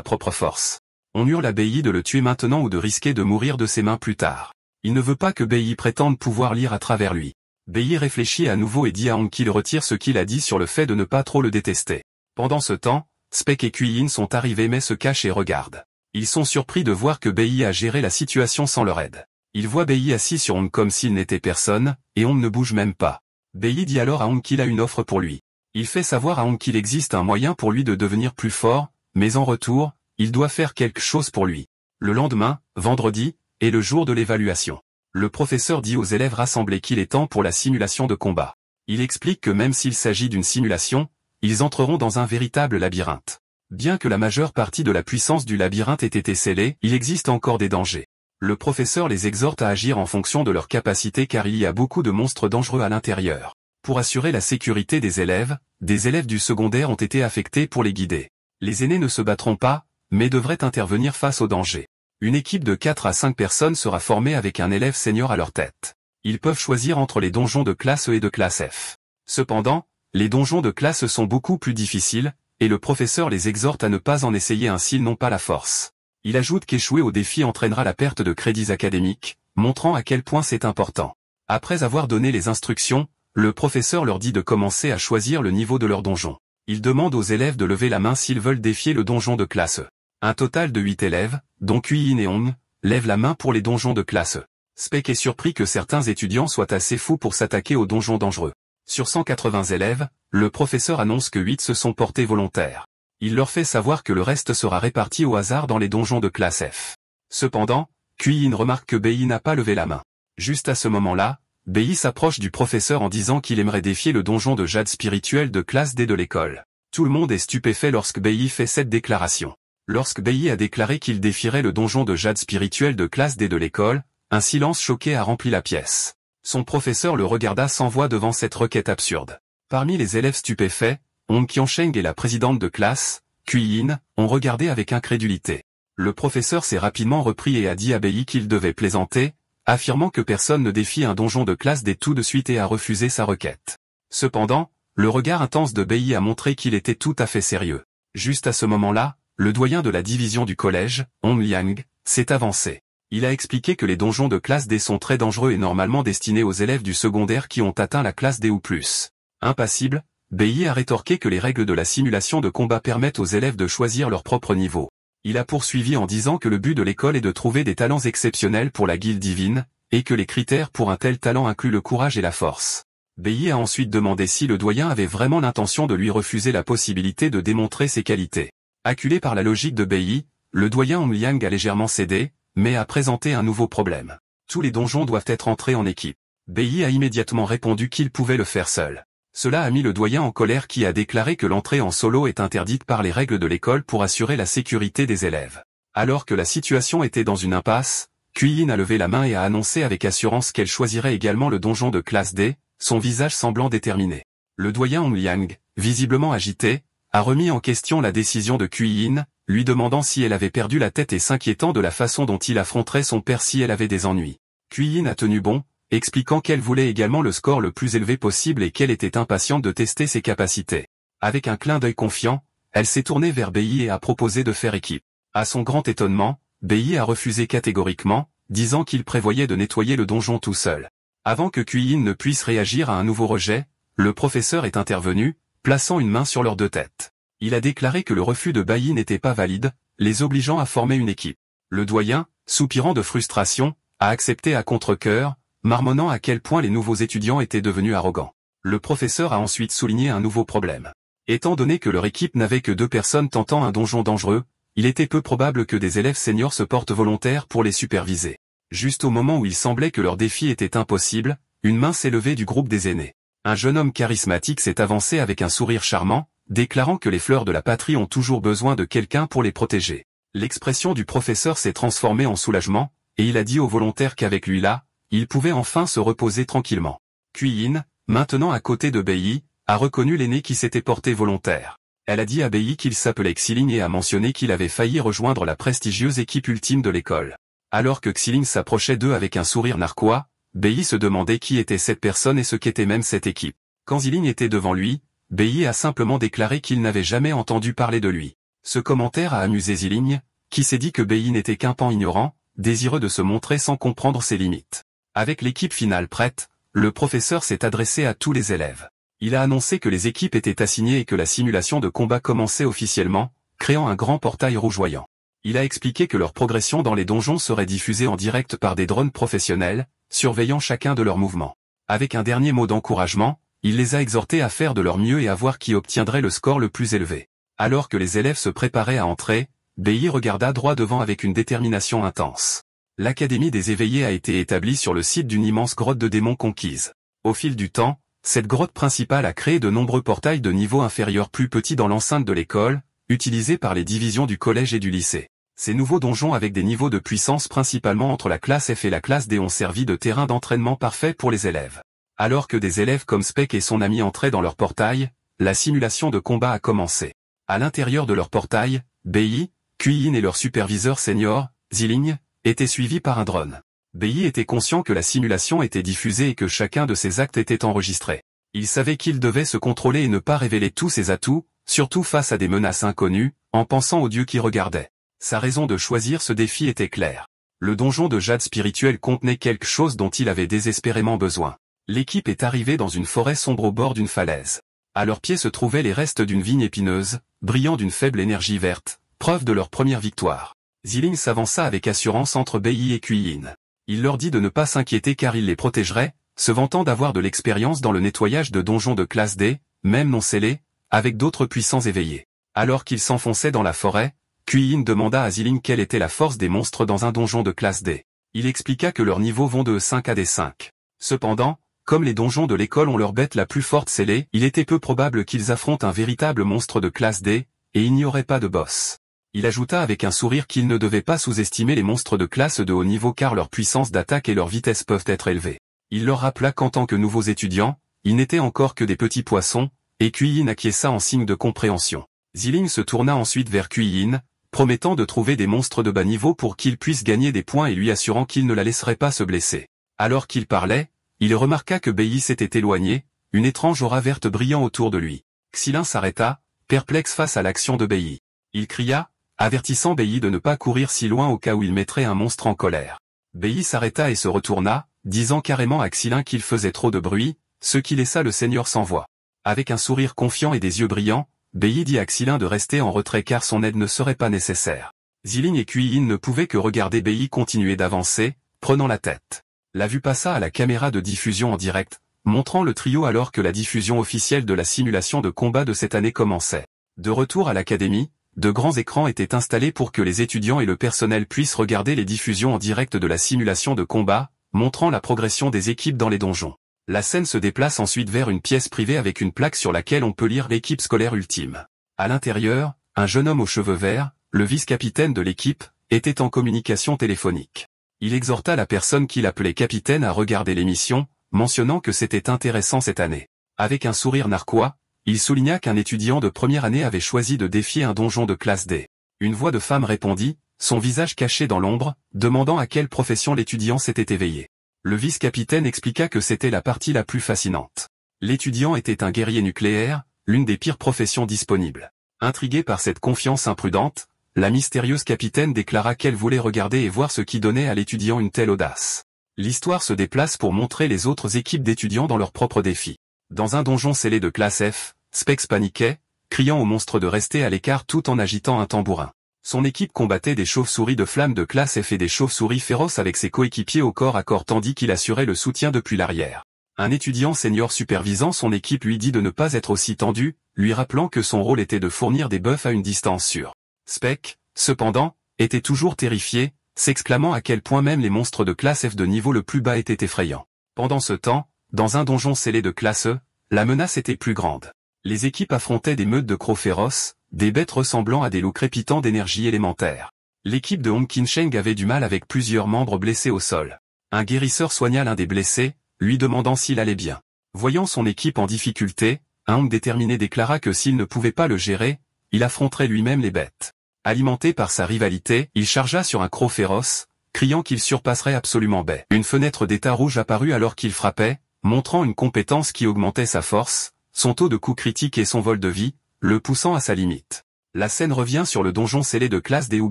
propre force. On hurle à BY de le tuer maintenant ou de risquer de mourir de ses mains plus tard. Il ne veut pas que BY prétende pouvoir lire à travers lui. BY réfléchit à nouveau et dit à Hong qu'il retire ce qu'il a dit sur le fait de ne pas trop le détester. Pendant ce temps, Spec et Kuyin sont arrivés mais se cachent et regardent. Ils sont surpris de voir que BY a géré la situation sans leur aide. Ils voient BY assis sur Hong comme s'il n'était personne, et Hong ne bouge même pas. BY dit alors à Hong qu'il a une offre pour lui. Il fait savoir à Hong qu'il existe un moyen pour lui de devenir plus fort, mais en retour, il doit faire quelque chose pour lui. Le lendemain, vendredi, est le jour de l'évaluation. Le professeur dit aux élèves rassemblés qu'il est temps pour la simulation de combat. Il explique que même s'il s'agit d'une simulation, ils entreront dans un véritable labyrinthe. Bien que la majeure partie de la puissance du labyrinthe ait été scellée, il existe encore des dangers. Le professeur les exhorte à agir en fonction de leur capacité car il y a beaucoup de monstres dangereux à l'intérieur. Pour assurer la sécurité des élèves du secondaire ont été affectés pour les guider. Les aînés ne se battront pas, mais devraient intervenir face aux dangers. Une équipe de 4 à 5 personnes sera formée avec un élève senior à leur tête. Ils peuvent choisir entre les donjons de classe E et de classe F. Cependant, les donjons de classe E sont beaucoup plus difficiles, et le professeur les exhorte à ne pas en essayer un s'ils n'ont pas la force. Il ajoute qu'échouer au défi entraînera la perte de crédits académiques, montrant à quel point c'est important. Après avoir donné les instructions, le professeur leur dit de commencer à choisir le niveau de leur donjon. Il demande aux élèves de lever la main s'ils veulent défier le donjon de classe E. Un total de 8 élèves, dont Kuyin et Hong, lèvent la main pour les donjons de classe E. Spec est surpris que certains étudiants soient assez fous pour s'attaquer aux donjons dangereux. Sur 180 élèves, le professeur annonce que 8 se sont portés volontaires. Il leur fait savoir que le reste sera réparti au hasard dans les donjons de classe F. Cependant, Kuyin remarque que BY n'a pas levé la main. Juste à ce moment-là, Bei s'approche du professeur en disant qu'il aimerait défier le donjon de jade spirituel de classe D de l'école. Tout le monde est stupéfait lorsque Bei fait cette déclaration. Lorsque Bei a déclaré qu'il défierait le donjon de jade spirituel de classe D de l'école, un silence choqué a rempli la pièce. Son professeur le regarda sans voix devant cette requête absurde. Parmi les élèves stupéfaits, Hong Qiansheng et la présidente de classe, Kui-in, ont regardé avec incrédulité. Le professeur s'est rapidement repris et a dit à Bei qu'il devait plaisanter, affirmant que personne ne défie un donjon de classe D tout de suite et a refusé sa requête. Cependant, le regard intense de Bei a montré qu'il était tout à fait sérieux. Juste à ce moment-là, le doyen de la division du collège, Hong Liang, s'est avancé. Il a expliqué que les donjons de classe D sont très dangereux et normalement destinés aux élèves du secondaire qui ont atteint la classe D ou plus. Impassible, Bei a rétorqué que les règles de la simulation de combat permettent aux élèves de choisir leur propre niveau. Il a poursuivi en disant que le but de l'école est de trouver des talents exceptionnels pour la guilde divine, et que les critères pour un tel talent incluent le courage et la force. Bei a ensuite demandé si le doyen avait vraiment l'intention de lui refuser la possibilité de démontrer ses qualités. Acculé par la logique de Bei, le doyen Hong Liang a légèrement cédé, mais a présenté un nouveau problème. Tous les donjons doivent être entrés en équipe. Bei a immédiatement répondu qu'il pouvait le faire seul. Cela a mis le doyen en colère qui a déclaré que l'entrée en solo est interdite par les règles de l'école pour assurer la sécurité des élèves. Alors que la situation était dans une impasse, Kui-in a levé la main et a annoncé avec assurance qu'elle choisirait également le donjon de classe D, son visage semblant déterminé. Le doyen Hong Liang, visiblement agité, a remis en question la décision de Kui-in, lui demandant si elle avait perdu la tête et s'inquiétant de la façon dont il affronterait son père si elle avait des ennuis. Kui-in a tenu bon, expliquant qu'elle voulait également le score le plus élevé possible et qu'elle était impatiente de tester ses capacités. Avec un clin d'œil confiant, elle s'est tournée vers Bei et a proposé de faire équipe. À son grand étonnement, Bei a refusé catégoriquement, disant qu'il prévoyait de nettoyer le donjon tout seul. Avant que Kui-in ne puisse réagir à un nouveau rejet, le professeur est intervenu, plaçant une main sur leurs deux têtes. Il a déclaré que le refus de Bei n'était pas valide, les obligeant à former une équipe. Le doyen, soupirant de frustration, a accepté à contre-cœur, marmonnant à quel point les nouveaux étudiants étaient devenus arrogants. Le professeur a ensuite souligné un nouveau problème. Étant donné que leur équipe n'avait que 2 personnes tentant un donjon dangereux, il était peu probable que des élèves seniors se portent volontaires pour les superviser. Juste au moment où il semblait que leur défi était impossible, une main s'est levée du groupe des aînés. Un jeune homme charismatique s'est avancé avec un sourire charmant, déclarant que les fleurs de la patrie ont toujours besoin de quelqu'un pour les protéger. L'expression du professeur s'est transformée en soulagement, et il a dit aux volontaires qu'avec lui là, il pouvait enfin se reposer tranquillement. Kui-in, maintenant à côté de Bei, a reconnu l'aîné qui s'était porté volontaire. Elle a dit à Bei qu'il s'appelait Xiling et a mentionné qu'il avait failli rejoindre la prestigieuse équipe ultime de l'école. Alors que Xiling s'approchait d'eux avec un sourire narquois, Bei se demandait qui était cette personne et ce qu'était même cette équipe. Quand Xiling était devant lui, Bei a simplement déclaré qu'il n'avait jamais entendu parler de lui. Ce commentaire a amusé Xiling, qui s'est dit que Bei n'était qu'un pan ignorant, désireux de se montrer sans comprendre ses limites. Avec l'équipe finale prête, le professeur s'est adressé à tous les élèves. Il a annoncé que les équipes étaient assignées et que la simulation de combat commençait officiellement, créant un grand portail rougeoyant. Il a expliqué que leur progression dans les donjons serait diffusée en direct par des drones professionnels, surveillant chacun de leurs mouvements. Avec un dernier mot d'encouragement, il les a exhortés à faire de leur mieux et à voir qui obtiendrait le score le plus élevé. Alors que les élèves se préparaient à entrer, Bei regarda droit devant avec une détermination intense. L'Académie des éveillés a été établie sur le site d'une immense grotte de démons conquise. Au fil du temps, cette grotte principale a créé de nombreux portails de niveau inférieur plus petits dans l'enceinte de l'école, utilisés par les divisions du collège et du lycée. Ces nouveaux donjons avec des niveaux de puissance principalement entre la classe F et la classe D ont servi de terrain d'entraînement parfait pour les élèves. Alors que des élèves comme Spek et son ami entraient dans leur portail, la simulation de combat a commencé. À l'intérieur de leur portail, Bei, Kui-in et leur superviseur senior, Xiling, étaient suivis par un drone. Bei était conscient que la simulation était diffusée et que chacun de ses actes était enregistré. Il savait qu'il devait se contrôler et ne pas révéler tous ses atouts, surtout face à des menaces inconnues, en pensant aux dieux qui regardaient. Sa raison de choisir ce défi était claire. Le donjon de jade spirituel contenait quelque chose dont il avait désespérément besoin. L'équipe est arrivée dans une forêt sombre au bord d'une falaise. À leurs pieds se trouvaient les restes d'une vigne épineuse, brillant d'une faible énergie verte, preuve de leur première victoire. Xiling s'avança avec assurance entre Bei et Kui-in. Il leur dit de ne pas s'inquiéter car il les protégerait, se vantant d'avoir de l'expérience dans le nettoyage de donjons de classe D, même non scellés, avec d'autres puissants éveillés. Alors qu'ils s'enfonçaient dans la forêt, Kui-in demanda à Xiling quelle était la force des monstres dans un donjon de classe D. Il expliqua que leurs niveaux vont de E5 à D5. Cependant, comme les donjons de l'école ont leur bête la plus forte scellée, il était peu probable qu'ils affrontent un véritable monstre de classe D, et il n'y aurait pas de boss. Il ajouta avec un sourire qu'il ne devait pas sous-estimer les monstres de classe de haut niveau car leur puissance d'attaque et leur vitesse peuvent être élevées. Il leur rappela qu'en tant que nouveaux étudiants, ils n'étaient encore que des petits poissons, et Kuei-in acquiesça en signe de compréhension. Ziling se tourna ensuite vers Kuei-in, promettant de trouver des monstres de bas niveau pour qu'il puisse gagner des points et lui assurant qu'il ne la laisserait pas se blesser. Alors qu'il parlait, il remarqua que Bei s'était éloigné, une étrange aura verte brillant autour de lui. Xilin s'arrêta, perplexe face à l'action de Bei. Il cria, avertissant Bei de ne pas courir si loin au cas où il mettrait un monstre en colère. Bei s'arrêta et se retourna, disant carrément à Xilin qu'il faisait trop de bruit, ce qui laissa le seigneur sans voix. Avec un sourire confiant et des yeux brillants, Bei dit à Xilin de rester en retrait car son aide ne serait pas nécessaire. Ziling et Kuei-in ne pouvaient que regarder Bei continuer d'avancer, prenant la tête. La vue passa à la caméra de diffusion en direct, montrant le trio alors que la diffusion officielle de la simulation de combat de cette année commençait. De retour à l'académie, de grands écrans étaient installés pour que les étudiants et le personnel puissent regarder les diffusions en direct de la simulation de combat, montrant la progression des équipes dans les donjons. La scène se déplace ensuite vers une pièce privée avec une plaque sur laquelle on peut lire l'équipe scolaire ultime. À l'intérieur, un jeune homme aux cheveux verts, le vice-capitaine de l'équipe, était en communication téléphonique. Il exhorta la personne qu'il appelait capitaine à regarder l'émission, mentionnant que c'était intéressant cette année. Avec un sourire narquois, il souligna qu'un étudiant de première année avait choisi de défier un donjon de classe D. Une voix de femme répondit, son visage caché dans l'ombre, demandant à quelle profession l'étudiant s'était éveillé. Le vice-capitaine expliqua que c'était la partie la plus fascinante. L'étudiant était un guerrier nucléaire, l'une des pires professions disponibles. Intriguée par cette confiance imprudente, la mystérieuse capitaine déclara qu'elle voulait regarder et voir ce qui donnait à l'étudiant une telle audace. L'histoire se déplace pour montrer les autres équipes d'étudiants dans leurs propres défis. Dans un donjon scellé de classe F, Specs paniquait, criant au monstre de rester à l'écart tout en agitant un tambourin. Son équipe combattait des chauves-souris de flammes de classe F et des chauves-souris féroces avec ses coéquipiers au corps à corps tandis qu'il assurait le soutien depuis l'arrière. Un étudiant senior supervisant son équipe lui dit de ne pas être aussi tendu, lui rappelant que son rôle était de fournir des buffs à une distance sûre. Spec, cependant, était toujours terrifié, s'exclamant à quel point même les monstres de classe F de niveau le plus bas étaient effrayants. Pendant ce temps, dans un donjon scellé de classe E, la menace était plus grande. Les équipes affrontaient des meutes de crocs féroces, des bêtes ressemblant à des loups crépitants d'énergie élémentaire. L'équipe de Hong Qinsheng avait du mal avec plusieurs membres blessés au sol. Un guérisseur soigna l'un des blessés, lui demandant s'il allait bien. Voyant son équipe en difficulté, un Hong déterminé déclara que s'il ne pouvait pas le gérer, il affronterait lui-même les bêtes. Alimenté par sa rivalité, il chargea sur un croc féroce, criant qu'il surpasserait absolument Bai. Une fenêtre d'état rouge apparut alors qu'il frappait, montrant une compétence qui augmentait sa force, son taux de coup critique et son vol de vie, le poussant à sa limite. La scène revient sur le donjon scellé de classe D où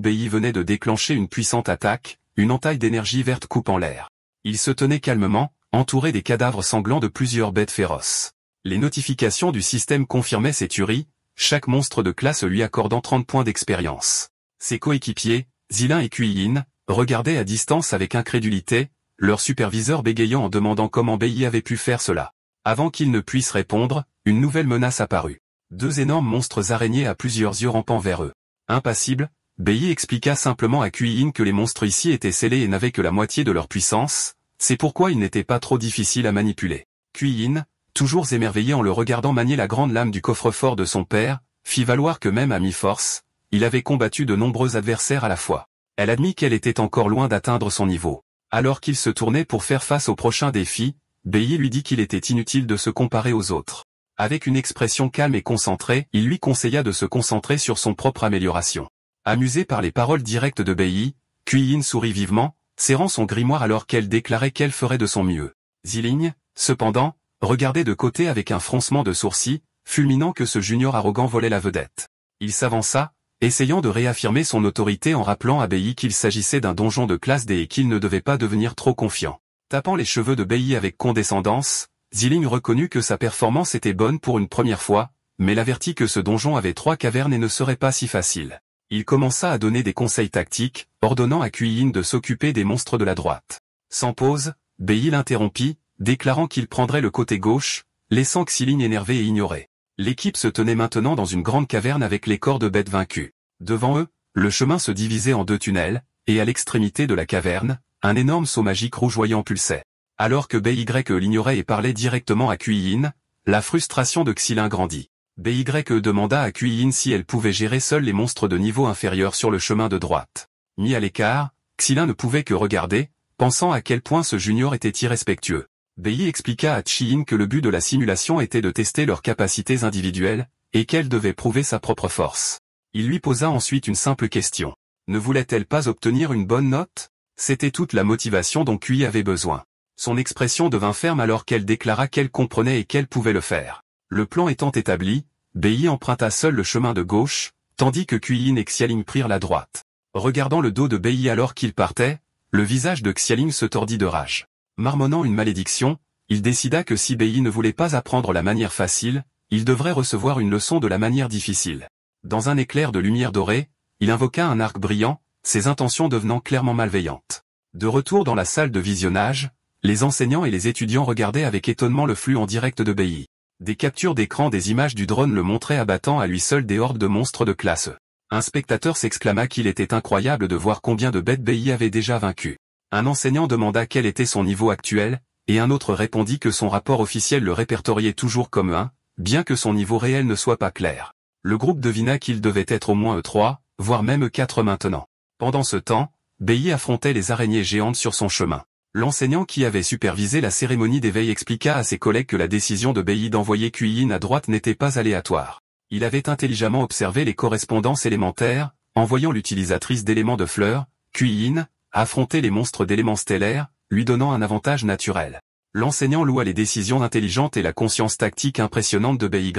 Bei venait de déclencher une puissante attaque, une entaille d'énergie verte coupe en l'air. Il se tenait calmement, entouré des cadavres sanglants de plusieurs bêtes féroces. Les notifications du système confirmaient ces tueries, chaque monstre de classe lui accordant 30 points d'expérience. Ses coéquipiers, Ziling et Kuei-in, regardaient à distance avec incrédulité, leur superviseur bégayant en demandant comment Bei avait pu faire cela. Avant qu'ils ne puissent répondre, une nouvelle menace apparut. Deux énormes monstres araignées à plusieurs yeux rampant vers eux. Impassible, Bei expliqua simplement à Kuei-in que les monstres ici étaient scellés et n'avaient que la moitié de leur puissance, c'est pourquoi ils n'étaient pas trop difficiles à manipuler. Kuei-in, toujours émerveillé en le regardant manier la grande lame du coffre-fort de son père, fit valoir que même à mi-force, il avait combattu de nombreux adversaires à la fois. Elle admit qu'elle était encore loin d'atteindre son niveau. Alors qu'il se tournait pour faire face au prochain défi, Bei lui dit qu'il était inutile de se comparer aux autres. Avec une expression calme et concentrée, il lui conseilla de se concentrer sur son propre amélioration. Amusé par les paroles directes de Bei, Kuei-in sourit vivement, serrant son grimoire alors qu'elle déclarait qu'elle ferait de son mieux. Ziling, cependant, regardait de côté avec un froncement de sourcils, fulminant que ce junior arrogant volait la vedette. Il s'avança, essayant de réaffirmer son autorité en rappelant à Bei qu'il s'agissait d'un donjon de classe D et qu'il ne devait pas devenir trop confiant. Tapant les cheveux de Bei avec condescendance, Ziling reconnut que sa performance était bonne pour une première fois, mais l'avertit que ce donjon avait 3 cavernes et ne serait pas si facile. Il commença à donner des conseils tactiques, ordonnant à Kuei-in de s'occuper des monstres de la droite. Sans pause, Bei l'interrompit, déclarant qu'il prendrait le côté gauche, laissant Xiling énervé et ignoré. L'équipe se tenait maintenant dans une grande caverne avec les corps de bêtes vaincus. Devant eux, le chemin se divisait en 2 tunnels, et à l'extrémité de la caverne, un énorme seau magique rougeoyant pulsait. Alors que BY l'ignorait et parlait directement à Kuei-in, la frustration de Xilin grandit. BY demanda à Kuei-in si elle pouvait gérer seule les monstres de niveau inférieur sur le chemin de droite. Mis à l'écart, Xilin ne pouvait que regarder, pensant à quel point ce junior était irrespectueux. BY expliqua à Chi-in que le but de la simulation était de tester leurs capacités individuelles, et qu'elle devait prouver sa propre force. Il lui posa ensuite une simple question. Ne voulait-elle pas obtenir une bonne note? C'était toute la motivation dont Kuei avait besoin. Son expression devint ferme alors qu'elle déclara qu'elle comprenait et qu'elle pouvait le faire. Le plan étant établi, BY emprunta seul le chemin de gauche, tandis que Kuei-in et Xialing prirent la droite. Regardant le dos de BY alors qu'il partait, le visage de Xialing se tordit de rage. Marmonnant une malédiction, il décida que si BY ne voulait pas apprendre la manière facile, il devrait recevoir une leçon de la manière difficile. Dans un éclair de lumière dorée, il invoqua un arc brillant, ses intentions devenant clairement malveillantes. De retour dans la salle de visionnage, les enseignants et les étudiants regardaient avec étonnement le flux en direct de BY. Des captures d'écran des images du drone le montraient abattant à lui seul des hordes de monstres de classe E. Un spectateur s'exclama qu'il était incroyable de voir combien de bêtes BY avait déjà vaincu. Un enseignant demanda quel était son niveau actuel, et un autre répondit que son rapport officiel le répertoriait toujours comme 1, bien que son niveau réel ne soit pas clair. Le groupe devina qu'il devait être au moins E3, voire même E4 maintenant. Pendant ce temps, BY affrontait les araignées géantes sur son chemin. L'enseignant qui avait supervisé la cérémonie d'éveil expliqua à ses collègues que la décision de BY d'envoyer Kuei-in à droite n'était pas aléatoire. Il avait intelligemment observé les correspondances élémentaires, en voyant l'utilisatrice d'éléments de fleurs, Kuei-in, affronter les monstres d'éléments stellaires, lui donnant un avantage naturel. L'enseignant loua les décisions intelligentes et la conscience tactique impressionnante de BY,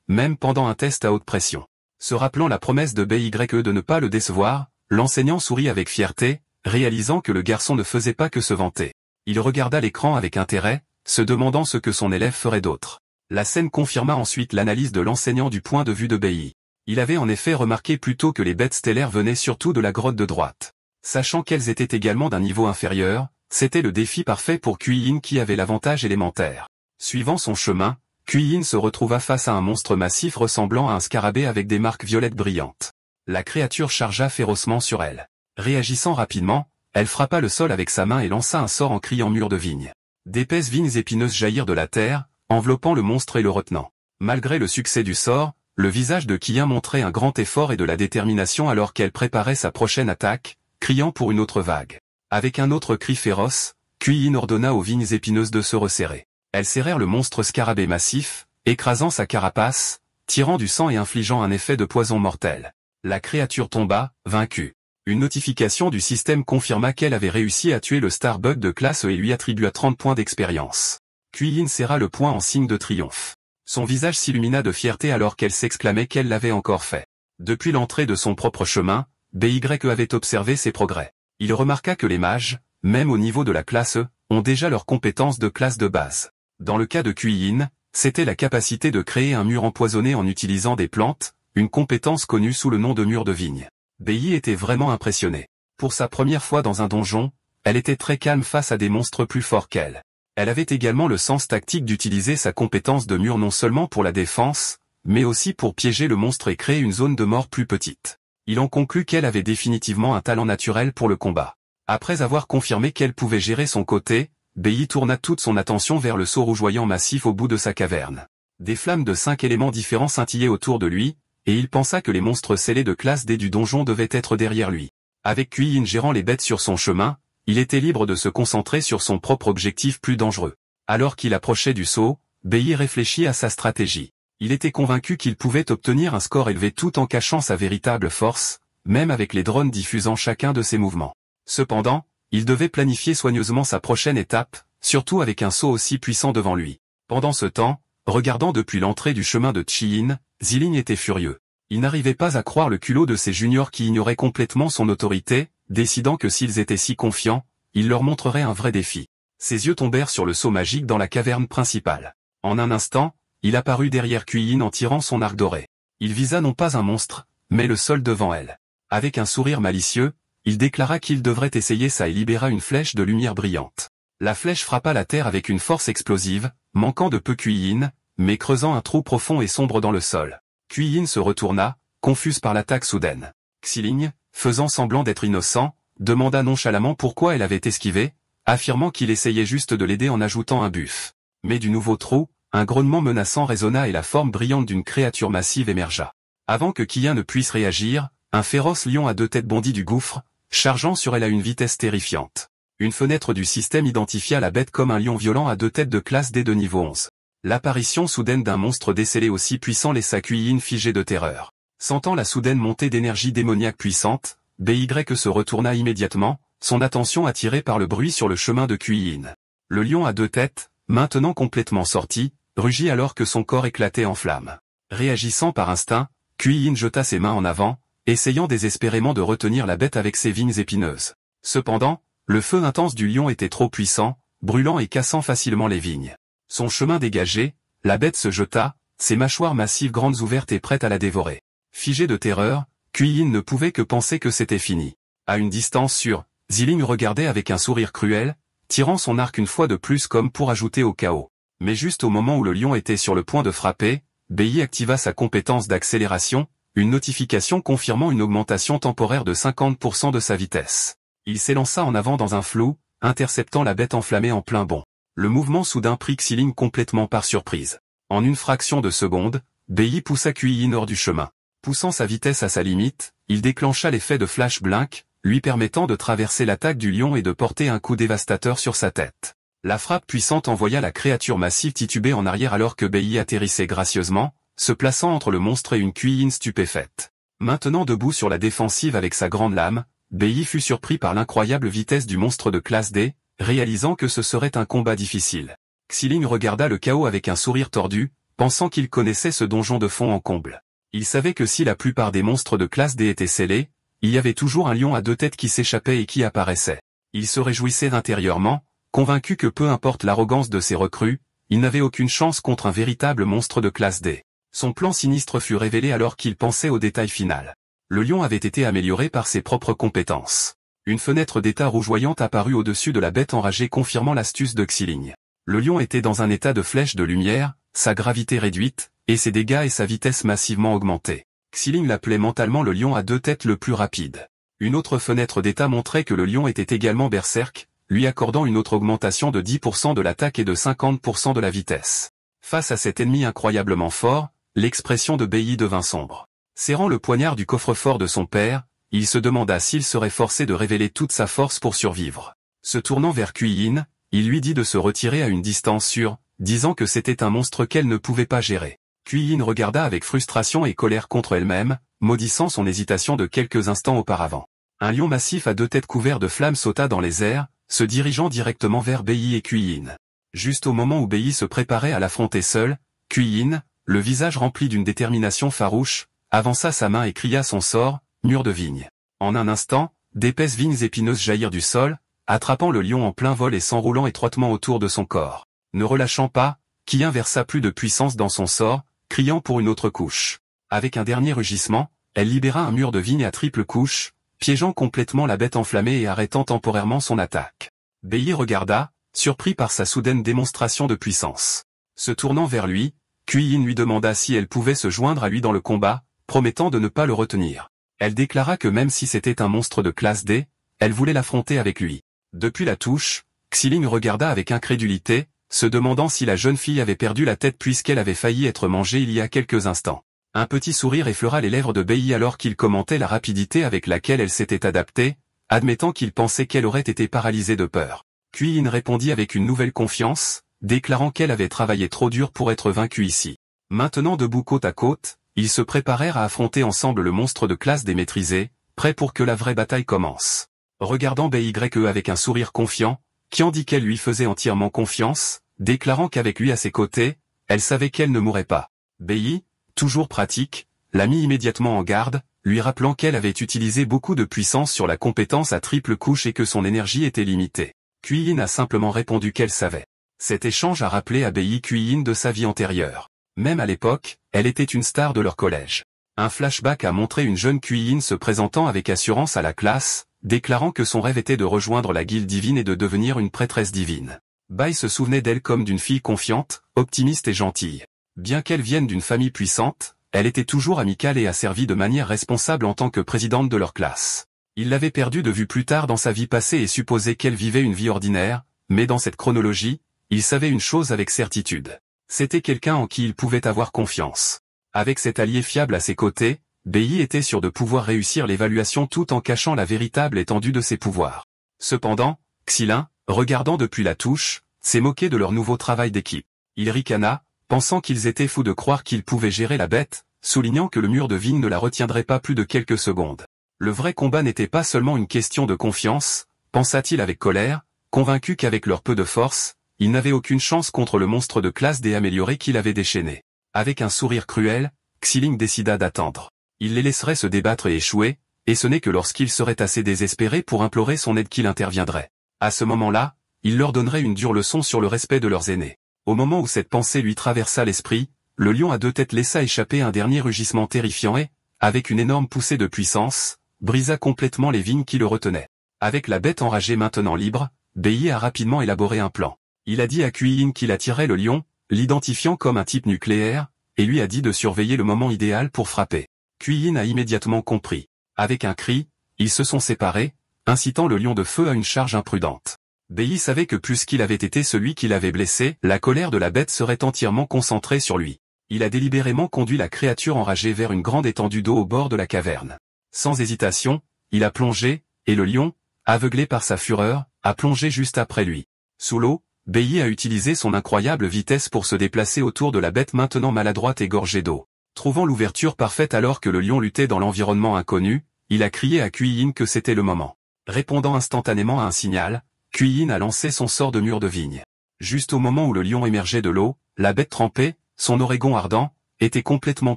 même pendant un test à haute pression. Se rappelant la promesse de BY de ne pas le décevoir, l'enseignant sourit avec fierté, réalisant que le garçon ne faisait pas que se vanter. Il regarda l'écran avec intérêt, se demandant ce que son élève ferait d'autre. La scène confirma ensuite l'analyse de l'enseignant du point de vue de BY. Il avait en effet remarqué plus tôt que les bêtes stellaires venaient surtout de la grotte de droite. Sachant qu'elles étaient également d'un niveau inférieur, c'était le défi parfait pour Kuei-in qui avait l'avantage élémentaire. Suivant son chemin, Kuei-in se retrouva face à un monstre massif ressemblant à un scarabée avec des marques violettes brillantes. La créature chargea férocement sur elle. Réagissant rapidement, elle frappa le sol avec sa main et lança un sort en criant mur de vigne. D'épaisses vignes épineuses jaillirent de la terre, enveloppant le monstre et le retenant. Malgré le succès du sort, le visage de Kuei-in montrait un grand effort et de la détermination alors qu'elle préparait sa prochaine attaque, criant pour une autre vague. Avec un autre cri féroce, Kuei-in ordonna aux vignes épineuses de se resserrer. Elles serrèrent le monstre scarabée massif, écrasant sa carapace, tirant du sang et infligeant un effet de poison mortel. La créature tomba, vaincue. Une notification du système confirma qu'elle avait réussi à tuer le Starbug de classe E et lui attribua 30 points d'expérience. Kuei-in serra le poing en signe de triomphe. Son visage s'illumina de fierté alors qu'elle s'exclamait qu'elle l'avait encore fait. Depuis l'entrée de son propre chemin, BY avait observé ses progrès. Il remarqua que les mages, même au niveau de la classe E, ont déjà leurs compétences de classe de base. Dans le cas de Kuei-in, c'était la capacité de créer un mur empoisonné en utilisant des plantes, une compétence connue sous le nom de mur de vigne. BY était vraiment impressionnée. Pour sa première fois dans un donjon, elle était très calme face à des monstres plus forts qu'elle. Elle avait également le sens tactique d'utiliser sa compétence de mur non seulement pour la défense, mais aussi pour piéger le monstre et créer une zone de mort plus petite. Il en conclut qu'elle avait définitivement un talent naturel pour le combat. Après avoir confirmé qu'elle pouvait gérer son côté, BY tourna toute son attention vers le seau rougeoyant massif au bout de sa caverne. Des flammes de 5 éléments différents scintillaient autour de lui, et il pensa que les monstres scellés de classe D du donjon devaient être derrière lui. Avec Kuei-in gérant les bêtes sur son chemin, il était libre de se concentrer sur son propre objectif plus dangereux. Alors qu'il approchait du seau, BY réfléchit à sa stratégie. Il était convaincu qu'il pouvait obtenir un score élevé tout en cachant sa véritable force, même avec les drones diffusant chacun de ses mouvements. Cependant, il devait planifier soigneusement sa prochaine étape, surtout avec un seau aussi puissant devant lui. Pendant ce temps, regardant depuis l'entrée du chemin de Chi-in, Ziling était furieux. Il n'arrivait pas à croire le culot de ces juniors qui ignoraient complètement son autorité, décidant que s'ils étaient si confiants, il leur montrerait un vrai défi. Ses yeux tombèrent sur le seau magique dans la caverne principale. En un instant, il apparut derrière Kuei-in en tirant son arc doré. Il visa non pas un monstre, mais le sol devant elle. Avec un sourire malicieux, il déclara qu'il devrait essayer ça et libéra une flèche de lumière brillante. La flèche frappa la terre avec une force explosive, manquant de peu Kuei-in, mais creusant un trou profond et sombre dans le sol. Kuei-in se retourna, confuse par l'attaque soudaine. Xiling, faisant semblant d'être innocent, demanda nonchalamment pourquoi elle avait esquivé, affirmant qu'il essayait juste de l'aider en ajoutant un buff. Mais du nouveau trou, un grognement menaçant résonna et la forme brillante d'une créature massive émergea. Avant que Kiya ne puisse réagir, un féroce lion à 2 têtes bondit du gouffre, chargeant sur elle à une vitesse terrifiante. Une fenêtre du système identifia la bête comme un lion violent à 2 têtes de classe D de niveau 11. L'apparition soudaine d'un monstre décellé aussi puissant laissa Kuei-in figé de terreur. Sentant la soudaine montée d'énergie démoniaque puissante, BY se retourna immédiatement, son attention attirée par le bruit sur le chemin de Kuei-in. Le lion à 2 têtes, maintenant complètement sorti, rugit alors que son corps éclatait en flammes. Réagissant par instinct, Kuei-in jeta ses mains en avant, essayant désespérément de retenir la bête avec ses vignes épineuses. Cependant, le feu intense du lion était trop puissant, brûlant et cassant facilement les vignes. Son chemin dégagé, la bête se jeta, ses mâchoires massives grandes ouvertes et prêtes à la dévorer. Figé de terreur, Kuei-in ne pouvait que penser que c'était fini. À une distance sûre, Xiling regardait avec un sourire cruel, tirant son arc une fois de plus comme pour ajouter au chaos. Mais juste au moment où le lion était sur le point de frapper, BY activa sa compétence d'accélération, une notification confirmant une augmentation temporaire de 50% de sa vitesse. Il s'élança en avant dans un flou, interceptant la bête enflammée en plein bond. Le mouvement soudain prit Xiling complètement par surprise. En une fraction de seconde, BY poussa Kuei-in hors du chemin. Poussant sa vitesse à sa limite, il déclencha l'effet de Flash Blink, lui permettant de traverser l'attaque du lion et de porter un coup dévastateur sur sa tête. La frappe puissante envoya la créature massive tituber en arrière alors que BY atterrissait gracieusement, se plaçant entre le monstre et une Kuei-in stupéfaite. Maintenant debout sur la défensive avec sa grande lame, BY fut surpris par l'incroyable vitesse du monstre de classe D, réalisant que ce serait un combat difficile. Xiling regarda le chaos avec un sourire tordu, pensant qu'il connaissait ce donjon de fond en comble. Il savait que si la plupart des monstres de classe D étaient scellés, il y avait toujours un lion à 2 têtes qui s'échappait et qui apparaissait. Il se réjouissait intérieurement, convaincu que peu importe l'arrogance de ses recrues, il n'avait aucune chance contre un véritable monstre de classe D. Son plan sinistre fut révélé alors qu'il pensait au détail final. Le lion avait été amélioré par ses propres compétences. Une fenêtre d'état rougeoyante apparut au-dessus de la bête enragée confirmant l'astuce de Xiling. Le lion était dans un état de flèche de lumière, sa gravité réduite, et ses dégâts et sa vitesse massivement augmentés. Xiling l'appelait mentalement le lion à 2 têtes le plus rapide. Une autre fenêtre d'état montrait que le lion était également berserk, lui accordant une autre augmentation de 10% de l'attaque et de 50% de la vitesse. Face à cet ennemi incroyablement fort, l'expression de BY devint sombre. Serrant le poignard du coffre-fort de son père, il se demanda s'il serait forcé de révéler toute sa force pour survivre. Se tournant vers Kuei-in, il lui dit de se retirer à une distance sûre, disant que c'était un monstre qu'elle ne pouvait pas gérer. Kuei-in regarda avec frustration et colère contre elle-même, maudissant son hésitation de quelques instants auparavant. Un lion massif à 2 têtes couvert de flammes sauta dans les airs, se dirigeant directement vers BY et Kuei-in. Juste au moment où BY se préparait à l'affronter seul, Kuei-in, le visage rempli d'une détermination farouche, avança sa main et cria son sort, mur de vigne. En un instant, d'épaisses vignes épineuses jaillirent du sol, attrapant le lion en plein vol et s'enroulant étroitement autour de son corps. Ne relâchant pas, Kiya versa plus de puissance dans son sort, criant pour une autre couche. Avec un dernier rugissement, elle libéra un mur de vigne à triple couche, piégeant complètement la bête enflammée et arrêtant temporairement son attaque. BY regarda, surpris par sa soudaine démonstration de puissance. Se tournant vers lui, Kuei-in lui demanda si elle pouvait se joindre à lui dans le combat, promettant de ne pas le retenir. Elle déclara que même si c'était un monstre de classe D, elle voulait l'affronter avec lui. Depuis la touche, Xiling regarda avec incrédulité, se demandant si la jeune fille avait perdu la tête puisqu'elle avait failli être mangée il y a quelques instants. Un petit sourire effleura les lèvres de BY alors qu'il commentait la rapidité avec laquelle elle s'était adaptée, admettant qu'il pensait qu'elle aurait été paralysée de peur. Kuei-in répondit avec une nouvelle confiance, déclarant qu'elle avait travaillé trop dur pour être vaincue ici. Maintenant debout côte à côte, ils se préparèrent à affronter ensemble le monstre de classe des maîtrisés, prêts pour que la vraie bataille commence. Regardant BYE avec un sourire confiant, Qian dit qu'elle lui faisait entièrement confiance, déclarant qu'avec lui à ses côtés, elle savait qu'elle ne mourrait pas. BY, toujours pratique, l'a mis immédiatement en garde, lui rappelant qu'elle avait utilisé beaucoup de puissance sur la compétence à triple couche et que son énergie était limitée. Kuei-in a simplement répondu qu'elle savait. Cet échange a rappelé à BY Kuei-in de sa vie antérieure. Même à l'époque, elle était une star de leur collège. Un flashback a montré une jeune Kuei-in se présentant avec assurance à la classe, déclarant que son rêve était de rejoindre la guilde divine et de devenir une prêtresse divine. Bai se souvenait d'elle comme d'une fille confiante, optimiste et gentille. Bien qu'elle vienne d'une famille puissante, elle était toujours amicale et a servi de manière responsable en tant que présidente de leur classe. Il l'avait perdue de vue plus tard dans sa vie passée et supposait qu'elle vivait une vie ordinaire, mais dans cette chronologie, il savait une chose avec certitude. C'était quelqu'un en qui il pouvait avoir confiance. Avec cet allié fiable à ses côtés, Bei était sûr de pouvoir réussir l'évaluation tout en cachant la véritable étendue de ses pouvoirs. Cependant, Xilin, regardant depuis la touche, s'est moqué de leur nouveau travail d'équipe. Il ricana, pensant qu'ils étaient fous de croire qu'ils pouvaient gérer la bête, soulignant que le mur de vigne ne la retiendrait pas plus de quelques secondes. Le vrai combat n'était pas seulement une question de confiance, pensa-t-il avec colère, convaincu qu'avec leur peu de force, ils n'avaient aucune chance contre le monstre de classe D amélioré qu'il avait déchaîné. Avec un sourire cruel, Xiling décida d'attendre. Il les laisserait se débattre et échouer, et ce n'est que lorsqu'ils seraient assez désespérés pour implorer son aide qu'il interviendrait. À ce moment-là, il leur donnerait une dure leçon sur le respect de leurs aînés. Au moment où cette pensée lui traversa l'esprit, le lion à deux têtes laissa échapper un dernier rugissement terrifiant et, avec une énorme poussée de puissance, brisa complètement les vignes qui le retenaient. Avec la bête enragée maintenant libre, Bei a rapidement élaboré un plan. Il a dit à Kuei-in qu'il attirait le lion, l'identifiant comme un type nucléaire, et lui a dit de surveiller le moment idéal pour frapper. Kuei-in a immédiatement compris. Avec un cri, ils se sont séparés, incitant le lion de feu à une charge imprudente. Bei savait que puisqu'il avait été celui qui l'avait blessé, la colère de la bête serait entièrement concentrée sur lui. Il a délibérément conduit la créature enragée vers une grande étendue d'eau au bord de la caverne. Sans hésitation, il a plongé, et le lion, aveuglé par sa fureur, a plongé juste après lui. Sous l'eau, Bei a utilisé son incroyable vitesse pour se déplacer autour de la bête maintenant maladroite et gorgée d'eau. Trouvant l'ouverture parfaite alors que le lion luttait dans l'environnement inconnu, il a crié à Kuei-in que c'était le moment. Répondant instantanément à un signal, Kuei-in a lancé son sort de mur de vigne. Juste au moment où le lion émergeait de l'eau, la bête trempée, son oregon ardent, était complètement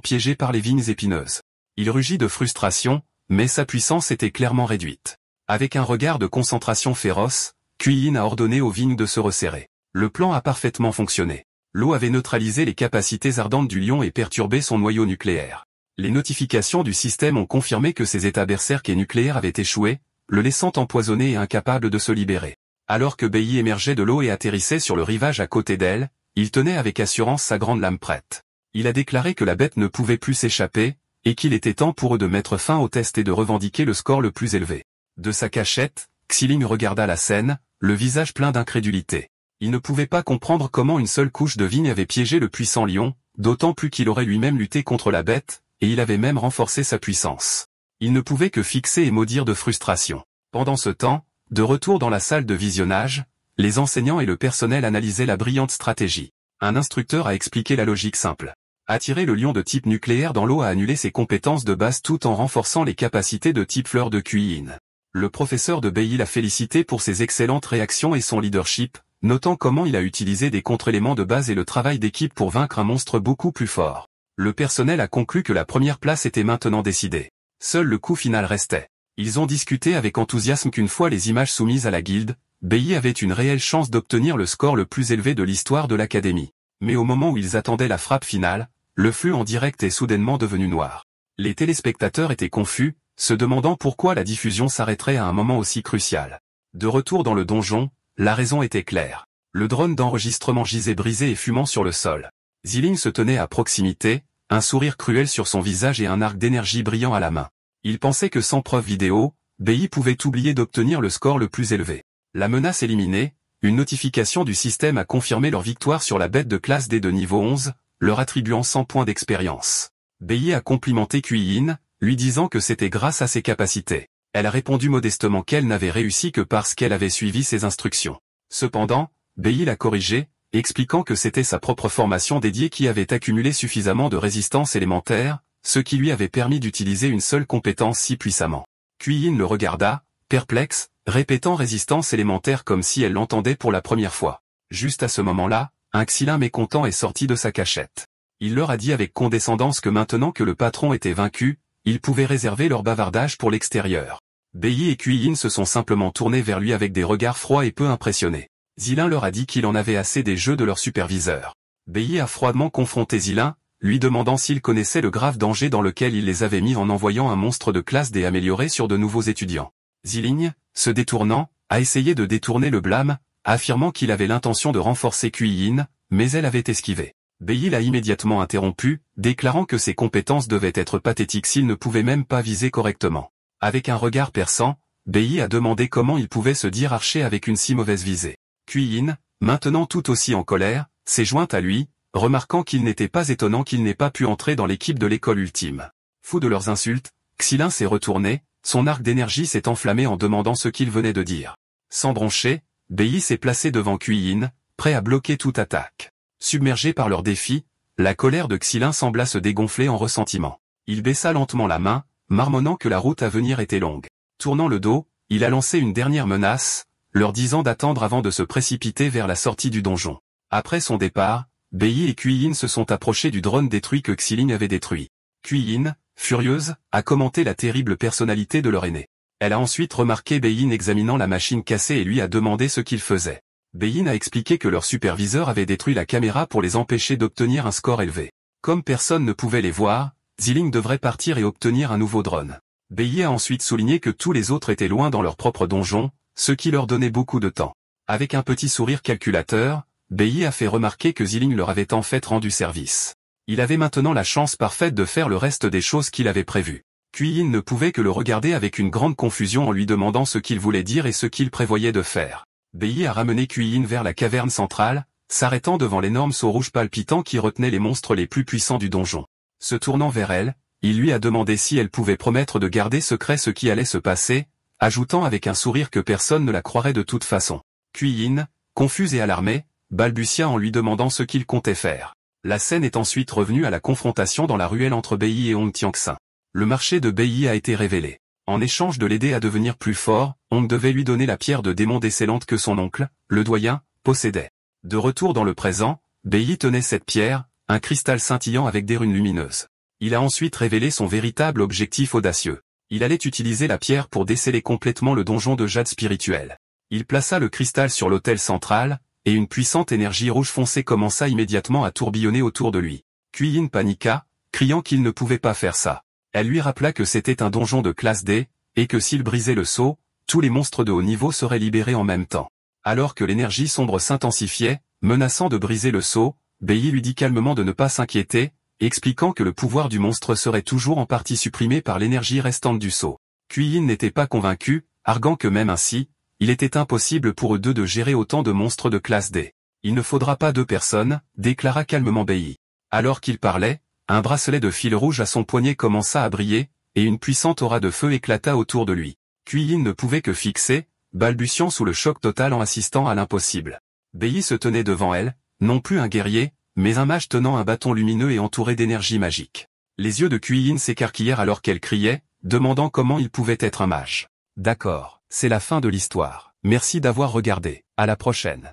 piégée par les vignes épineuses. Il rugit de frustration, mais sa puissance était clairement réduite. Avec un regard de concentration féroce, Kuei-in a ordonné aux vignes de se resserrer. Le plan a parfaitement fonctionné. L'eau avait neutralisé les capacités ardentes du lion et perturbé son noyau nucléaire. Les notifications du système ont confirmé que ses états berserk et nucléaires avaient échoué, le laissant empoisonné et incapable de se libérer. Alors que Bei émergeait de l'eau et atterrissait sur le rivage à côté d'elle, il tenait avec assurance sa grande lame prête. Il a déclaré que la bête ne pouvait plus s'échapper, et qu'il était temps pour eux de mettre fin au test et de revendiquer le score le plus élevé. De sa cachette, Xiling regarda la scène, le visage plein d'incrédulité. Il ne pouvait pas comprendre comment une seule couche de vigne avait piégé le puissant lion, d'autant plus qu'il aurait lui-même lutté contre la bête, et il avait même renforcé sa puissance. Il ne pouvait que fixer et maudire de frustration. Pendant ce temps, de retour dans la salle de visionnage, les enseignants et le personnel analysaient la brillante stratégie. Un instructeur a expliqué la logique simple. Attirer le lion de type nucléaire dans l'eau a annulé ses compétences de base tout en renforçant les capacités de type fleur de Kuei-in. Le professeur de Bei l'a félicité pour ses excellentes réactions et son leadership, notant comment il a utilisé des contre-éléments de base et le travail d'équipe pour vaincre un monstre beaucoup plus fort. Le personnel a conclu que la première place était maintenant décidée. Seul le coup final restait. Ils ont discuté avec enthousiasme qu'une fois les images soumises à la guilde, Bei avait une réelle chance d'obtenir le score le plus élevé de l'histoire de l'académie. Mais au moment où ils attendaient la frappe finale, le flux en direct est soudainement devenu noir. Les téléspectateurs étaient confus, se demandant pourquoi la diffusion s'arrêterait à un moment aussi crucial. De retour dans le donjon, la raison était claire. Le drone d'enregistrement gisait brisé et fumant sur le sol. Xiling se tenait à proximité, un sourire cruel sur son visage et un arc d'énergie brillant à la main. Il pensait que sans preuve vidéo, Bei pouvait oublier d'obtenir le score le plus élevé. La menace éliminée, une notification du système a confirmé leur victoire sur la bête de classe D de niveau 11, leur attribuant 100 points d'expérience. Bei a complimenté Kuei-in, lui disant que c'était grâce à ses capacités. Elle a répondu modestement qu'elle n'avait réussi que parce qu'elle avait suivi ses instructions. Cependant, Bei l'a corrigé, expliquant que c'était sa propre formation dédiée qui avait accumulé suffisamment de résistance élémentaire, ce qui lui avait permis d'utiliser une seule compétence si puissamment. Kuei-in le regarda, perplexe, répétant résistance élémentaire comme si elle l'entendait pour la première fois. Juste à ce moment-là, un Xilin mécontent est sorti de sa cachette. Il leur a dit avec condescendance que maintenant que le patron était vaincu, ils pouvaient réserver leur bavardage pour l'extérieur. Bei et Kuei-in se sont simplement tournés vers lui avec des regards froids et peu impressionnés. Xilin leur a dit qu'il en avait assez des jeux de leur superviseur. Bei a froidement confronté Xilin, lui demandant s'il connaissait le grave danger dans lequel il les avait mis en envoyant un monstre de classe D amélioré sur de nouveaux étudiants. Xiling, se détournant, a essayé de détourner le blâme, affirmant qu'il avait l'intention de renforcer Kuei-in, mais elle avait esquivé. Bei l'a immédiatement interrompu, déclarant que ses compétences devaient être pathétiques s'il ne pouvait même pas viser correctement. Avec un regard perçant, Bei a demandé comment il pouvait se dire archer avec une si mauvaise visée. Kui-in, maintenant tout aussi en colère, s'est jointe à lui, remarquant qu'il n'était pas étonnant qu'il n'ait pas pu entrer dans l'équipe de l'école ultime. Fou de leurs insultes, Xilin s'est retourné, son arc d'énergie s'est enflammé en demandant ce qu'il venait de dire. Sans broncher, Bei s'est placé devant Kui-in, prêt à bloquer toute attaque. Submergé par leur défi, la colère de Xilin sembla se dégonfler en ressentiment. Il baissa lentement la main, marmonnant que la route à venir était longue. Tournant le dos, il a lancé une dernière menace, leur disant d'attendre avant de se précipiter vers la sortie du donjon. Après son départ, Bei et Kui-in se sont approchés du drone détruit que Xilin avait détruit. Kui-in, furieuse, a commenté la terrible personnalité de leur aîné. Elle a ensuite remarqué Bei examinant la machine cassée et lui a demandé ce qu'il faisait. Bei a expliqué que leur superviseur avait détruit la caméra pour les empêcher d'obtenir un score élevé. Comme personne ne pouvait les voir, Xiling devrait partir et obtenir un nouveau drone. Bei a ensuite souligné que tous les autres étaient loin dans leur propre donjon, ce qui leur donnait beaucoup de temps. Avec un petit sourire calculateur, Bei a fait remarquer que Xiling leur avait en fait rendu service. Il avait maintenant la chance parfaite de faire le reste des choses qu'il avait prévues. Kui-in ne pouvait que le regarder avec une grande confusion en lui demandant ce qu'il voulait dire et ce qu'il prévoyait de faire. Bei a ramené Kui-in vers la caverne centrale, s'arrêtant devant l'énorme seau rouge palpitant qui retenait les monstres les plus puissants du donjon. Se tournant vers elle, il lui a demandé si elle pouvait promettre de garder secret ce qui allait se passer, ajoutant avec un sourire que personne ne la croirait de toute façon. Kui-in, confuse et alarmée, balbutia en lui demandant ce qu'il comptait faire. La scène est ensuite revenue à la confrontation dans la ruelle entre Bei et Hong Tianxin. Le marché de Bei a été révélé. En échange de l'aider à devenir plus fort, Hong devait lui donner la pierre de démon décellante que son oncle, le doyen, possédait. De retour dans le présent, Bei tenait cette pierre, un cristal scintillant avec des runes lumineuses. Il a ensuite révélé son véritable objectif audacieux. Il allait utiliser la pierre pour déceler complètement le donjon de jade spirituel. Il plaça le cristal sur l'autel central, et une puissante énergie rouge foncée commença immédiatement à tourbillonner autour de lui. Kui-in paniqua, criant qu'il ne pouvait pas faire ça. Elle lui rappela que c'était un donjon de classe D, et que s'il brisait le sceau, tous les monstres de haut niveau seraient libérés en même temps. Alors que l'énergie sombre s'intensifiait, menaçant de briser le sceau, Bei lui dit calmement de ne pas s'inquiéter, expliquant que le pouvoir du monstre serait toujours en partie supprimé par l'énergie restante du sceau. Kui-in n'était pas convaincu, arguant que même ainsi, il était impossible pour eux deux de gérer autant de monstres de classe D. Il ne faudra pas 2 personnes, déclara calmement Bei. Alors qu'il parlait, un bracelet de fil rouge à son poignet commença à briller, et une puissante aura de feu éclata autour de lui. Kui-in ne pouvait que fixer, balbutiant sous le choc total en assistant à l'impossible. Bei se tenait devant elle, non plus un guerrier, mais un mage tenant un bâton lumineux et entouré d'énergie magique. Les yeux de Kui-in s'écarquillèrent alors qu'elle criait, demandant comment il pouvait être un mage. D'accord, c'est la fin de l'histoire. Merci d'avoir regardé. À la prochaine.